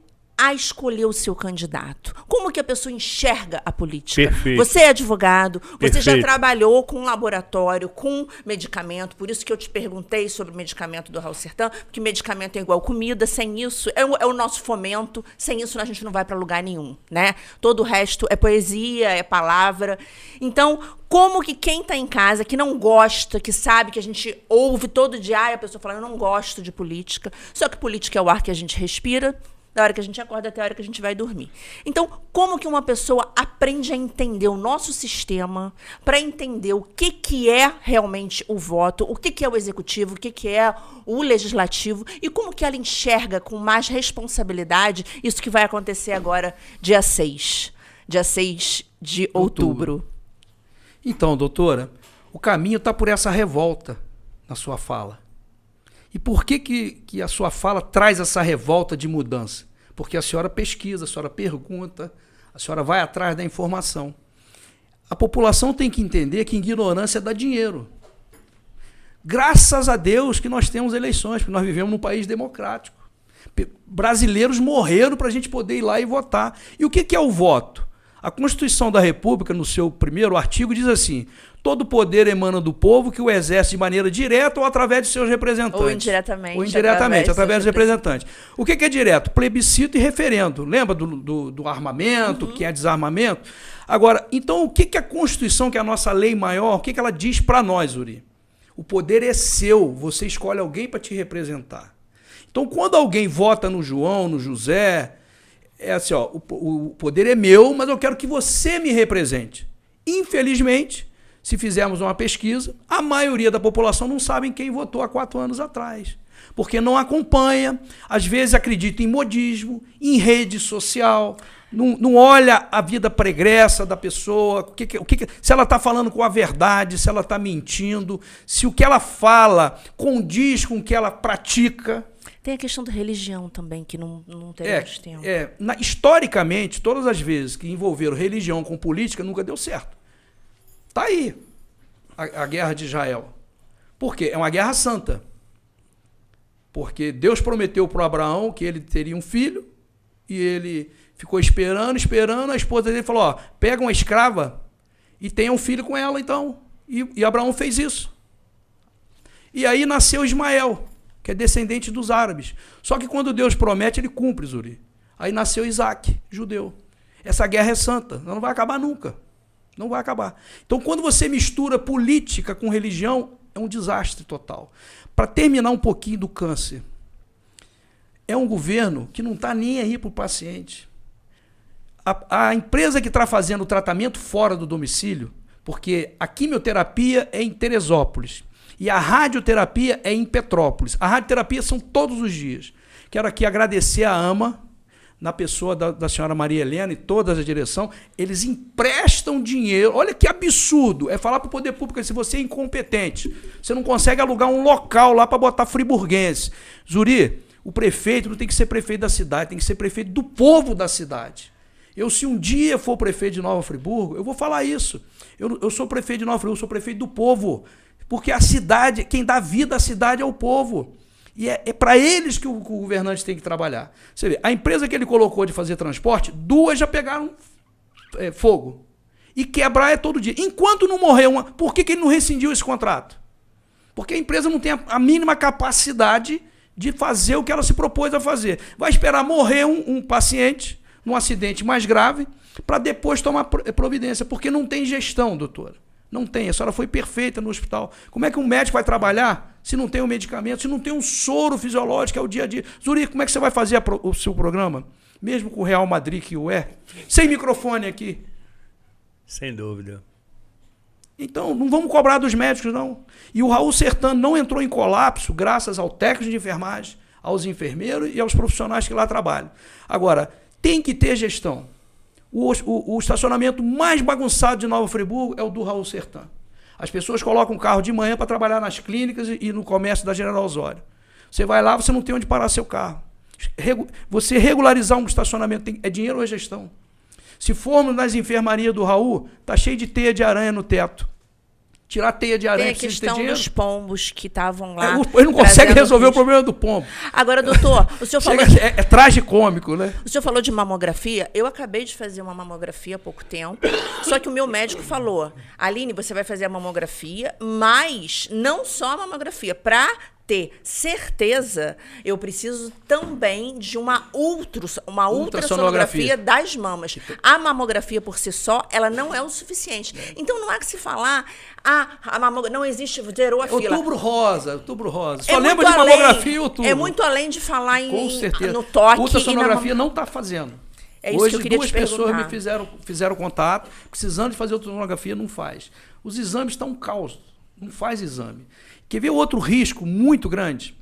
a escolher o seu candidato? Como que a pessoa enxerga a política? Perfeito. Você é advogado, você Perfeito. já trabalhou com laboratório, com medicamento, por isso que eu te perguntei sobre o medicamento do Raul Sertã, porque medicamento é igual comida, sem isso é o nosso fomento, sem isso a gente não vai para lugar nenhum, né? Todo o resto é poesia, é palavra. Então, como que quem está em casa, que não gosta, que sabe que a gente ouve todo dia, a pessoa falando, eu não gosto de política, só que política é o ar que a gente respira, da hora que a gente acorda até a hora que a gente vai dormir. Então, como que uma pessoa aprende a entender o nosso sistema, para entender o que é realmente o voto, o que é o executivo, o que é o legislativo, e como que ela enxerga com mais responsabilidade isso que vai acontecer agora, dia 6 de outubro. Então, doutora, o caminho está por essa revolta na sua fala. E por que a sua fala traz essa revolta de mudança? Porque a senhora pesquisa, a senhora pergunta, a senhora vai atrás da informação. A população tem que entender que ignorância dá dinheiro. Graças a Deus que nós temos eleições, porque nós vivemos num país democrático. Brasileiros morreram para a gente poder ir lá e votar. E o que é o voto? A Constituição da República, no seu primeiro artigo, diz assim: todo poder emana do povo que o exerce de maneira direta ou através de seus representantes. Ou indiretamente. Ou indiretamente, através dos representantes. O que é direto? Plebiscito e referendo. Lembra do armamento, que é desarmamento? Agora, então, o que a Constituição, que é a nossa lei maior, o que ela diz para nós, Uri? O poder é seu, você escolhe alguém para te representar. Então, quando alguém vota no João, no José, é assim, ó, o poder é meu, mas eu quero que você me represente. Infelizmente, se fizermos uma pesquisa, a maioria da população não sabe quem votou há 4 anos atrás. Porque não acompanha, às vezes acredita em modismo, em rede social, não olha a vida pregressa da pessoa, se ela está falando com a verdade, se ela está mentindo, se o que ela fala condiz com o que ela pratica. Tem a questão da religião também, que não teremos tempo. Historicamente, todas as vezes que envolveram religião com política, nunca deu certo. Está aí a guerra de Israel. Por quê? É uma guerra santa. Porque Deus prometeu para Abraão que ele teria um filho, e ele ficou esperando, a esposa dele falou, ó, pega uma escrava e tenha um filho com ela, então. E Abraão fez isso. E aí nasceu Ismael, que é descendente dos árabes. Só que quando Deus promete, ele cumpre, Zuri. Aí nasceu Isaac, judeu. Essa guerra é santa, ela não vai acabar nunca. Não vai acabar. Então, quando você mistura política com religião, é um desastre total. Para terminar um pouquinho do câncer, é um governo que não está nem aí para o paciente. A empresa que está fazendo o tratamento fora do domicílio, porque a quimioterapia é em Teresópolis e a radioterapia é em Petrópolis. A radioterapia são todos os dias. Quero aqui agradecer a AMA, na pessoa da senhora Maria Helena e toda a direção, eles emprestam dinheiro. Olha que absurdo. É falar para o poder público, se você é incompetente, você não consegue alugar um local lá para botar friburguense. Zuri, o prefeito não tem que ser prefeito da cidade, tem que ser prefeito do povo da cidade. Eu, se um dia for prefeito de Nova Friburgo, eu vou falar isso. Eu sou prefeito de Nova Friburgo, eu sou prefeito do povo. Porque a cidade, quem dá vida à cidade é o povo. E é para eles que o governante tem que trabalhar. Você vê, a empresa que ele colocou de fazer transporte, 2 já pegaram fogo. E quebrar é todo dia. Enquanto não morreu uma... Por que ele não rescindiu esse contrato? Porque a empresa não tem a mínima capacidade de fazer o que ela se propôs a fazer. Vai esperar morrer um paciente num acidente mais grave para depois tomar providência. Porque não tem gestão, doutora. Não tem, a senhora foi perfeita no hospital. Como é que um médico vai trabalhar se não tem um medicamento, se não tem um soro fisiológico, que é o dia a dia? Zuri, como é que você vai fazer o seu programa? Mesmo com o Real Madrid, que o é? Sem microfone aqui. Sem dúvida. Então, não vamos cobrar dos médicos, não. E o Raul Sertano não entrou em colapso graças ao técnico de enfermagem, aos enfermeiros e aos profissionais que lá trabalham. Agora, tem que ter gestão. O estacionamento mais bagunçado de Nova Friburgo é o do Raul Sertano. As pessoas colocam o carro de manhã para trabalhar nas clínicas e no comércio da General Osório. Você vai lá, você não tem onde parar seu carro. Você regularizar um estacionamento é dinheiro ou é gestão? Se formos nas enfermarias do Raul, tá cheio de teia de aranha no teto. Tirar teia de aranha precisa ter dinheiro. Tem a questão dos pombos que estavam lá. Ele não consegue resolver o problema do pombo. Agora, doutor, o senhor falou... É tragicômico, né? O senhor falou de mamografia. Eu acabei de fazer uma mamografia há pouco tempo. Só que o meu médico falou, Aline, você vai fazer a mamografia, mas não só a mamografia. Para ter certeza, eu preciso também de uma ultrassonografia das mamas. A mamografia por si só, ela não é o suficiente. Então não há que se falar, a mamografia não existe, zerou a fila. Outubro rosa. Só lembra de mamografia e outubro. É muito além de falar Com certeza. no toque. Ultrassonografia não está fazendo. É isso Hoje, que eu queria 2 te perguntar. pessoas me fizeram contato, precisando de fazer ultrassonografia, não faz. Os exames estão um caos, não faz exame. Quer ver outro risco muito grande?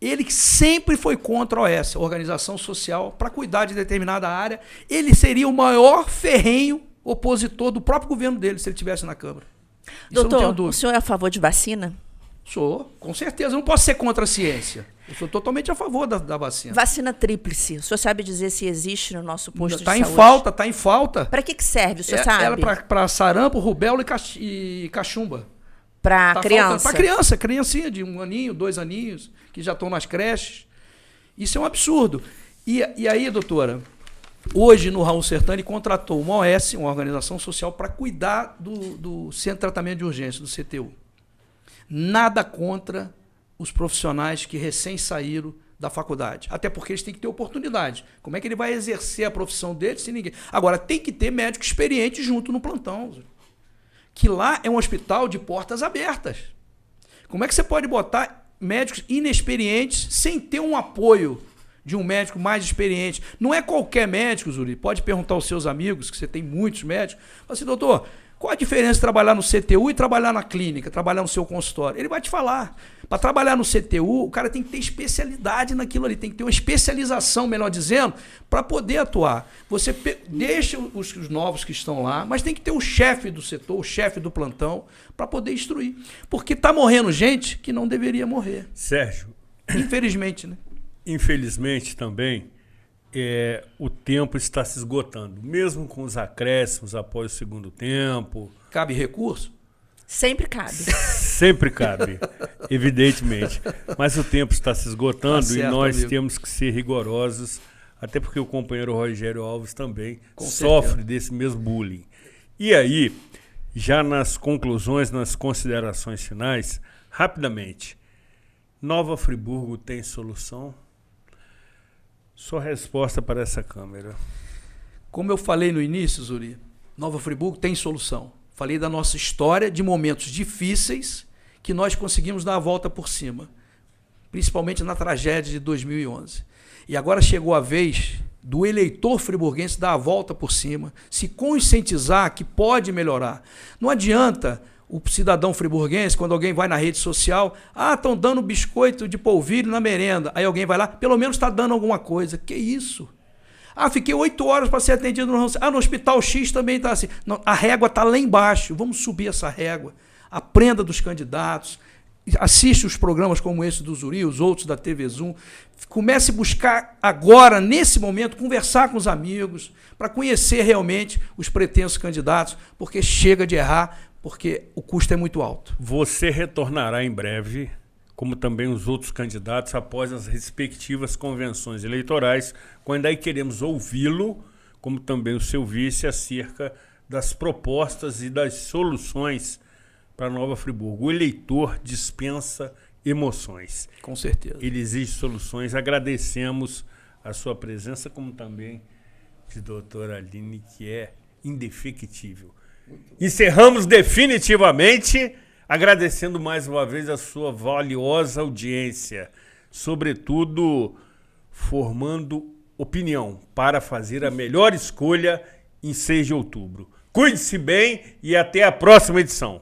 Ele que sempre foi contra a OS, a Organização Social, para cuidar de determinada área, ele seria o maior ferrenho opositor do próprio governo dele, se ele estivesse na Câmara. Doutor, o senhor é a favor de vacina? Sou, com certeza. Eu não posso ser contra a ciência. Eu sou totalmente a favor da vacina. Vacina tríplice. O senhor sabe dizer se existe no nosso posto de saúde? Está em falta. Para que serve, o senhor sabe? Ela para sarampo, rubéola e cachumba. Para criança? Para criança, criancinha de 1 aninho, 2 aninhos, que já estão nas creches. Isso é um absurdo. E aí, doutora, hoje no Raul Sertano ele contratou uma OS, uma organização social, para cuidar do Centro de Tratamento de Urgência, do CTU. Nada contra os profissionais que recém saíram da faculdade. Até porque eles têm que ter oportunidade. Como é que ele vai exercer a profissão dele se ninguém... Agora, tem que ter médico experiente junto no plantão. Que lá é um hospital de portas abertas. Como é que você pode botar médicos inexperientes sem ter um apoio de um médico mais experiente? Não é qualquer médico, Zuri. Pode perguntar aos seus amigos, que você tem muitos médicos. Fala assim, doutor, qual a diferença de trabalhar no CTU e trabalhar na clínica, trabalhar no seu consultório? Ele vai te falar. Para trabalhar no CTU, o cara tem que ter especialidade naquilo ali, tem que ter uma especialização, melhor dizendo, para poder atuar. Você deixa os novos que estão lá, mas tem que ter o chefe do setor, o chefe do plantão, para poder instruir. Porque está morrendo gente que não deveria morrer. Sérgio. Infelizmente, né? Infelizmente também, o tempo está se esgotando. Mesmo com os acréscimos após o segundo tempo. Cabe recurso? Sempre cabe. Sempre cabe, evidentemente. Mas o tempo está se esgotando certo, e nós amigo. temos que ser rigorosos, até porque o companheiro Rogério Alves também Com sofre certeza. desse mesmo bullying. E aí, já nas conclusões, nas considerações finais, rapidamente, Nova Friburgo tem solução? Sua resposta para essa câmera. Como eu falei no início, Zuri, Nova Friburgo tem solução. Falei da nossa história de momentos difíceis que nós conseguimos dar a volta por cima, principalmente na tragédia de 2011. E agora chegou a vez do eleitor friburguense dar a volta por cima, se conscientizar que pode melhorar. Não adianta o cidadão friburguense, quando alguém vai na rede social, estão dando biscoito de polvilho na merenda, aí alguém vai lá, pelo menos está dando alguma coisa. Que isso? Fiquei 8 horas para ser atendido no hospital X também está assim. Não, a régua está lá embaixo, vamos subir essa régua. Aprenda dos candidatos, assiste os programas como esse do Zuri, os outros da TV Zoom, comece a buscar agora, nesse momento, conversar com os amigos, para conhecer realmente os pretensos candidatos, porque chega de errar, porque o custo é muito alto. Você retornará em breve, como também os outros candidatos, após as respectivas convenções eleitorais, quando aí queremos ouvi-lo, como também o seu vice, acerca das propostas e das soluções para Nova Friburgo. O eleitor dispensa emoções. Com certeza. Ele exige soluções. Agradecemos a sua presença, como também de doutora Aline, que é indefectível. Encerramos definitivamente, agradecendo mais uma vez a sua valiosa audiência, sobretudo formando opinião para fazer a melhor escolha em 6 de outubro. Cuide-se bem e até a próxima edição.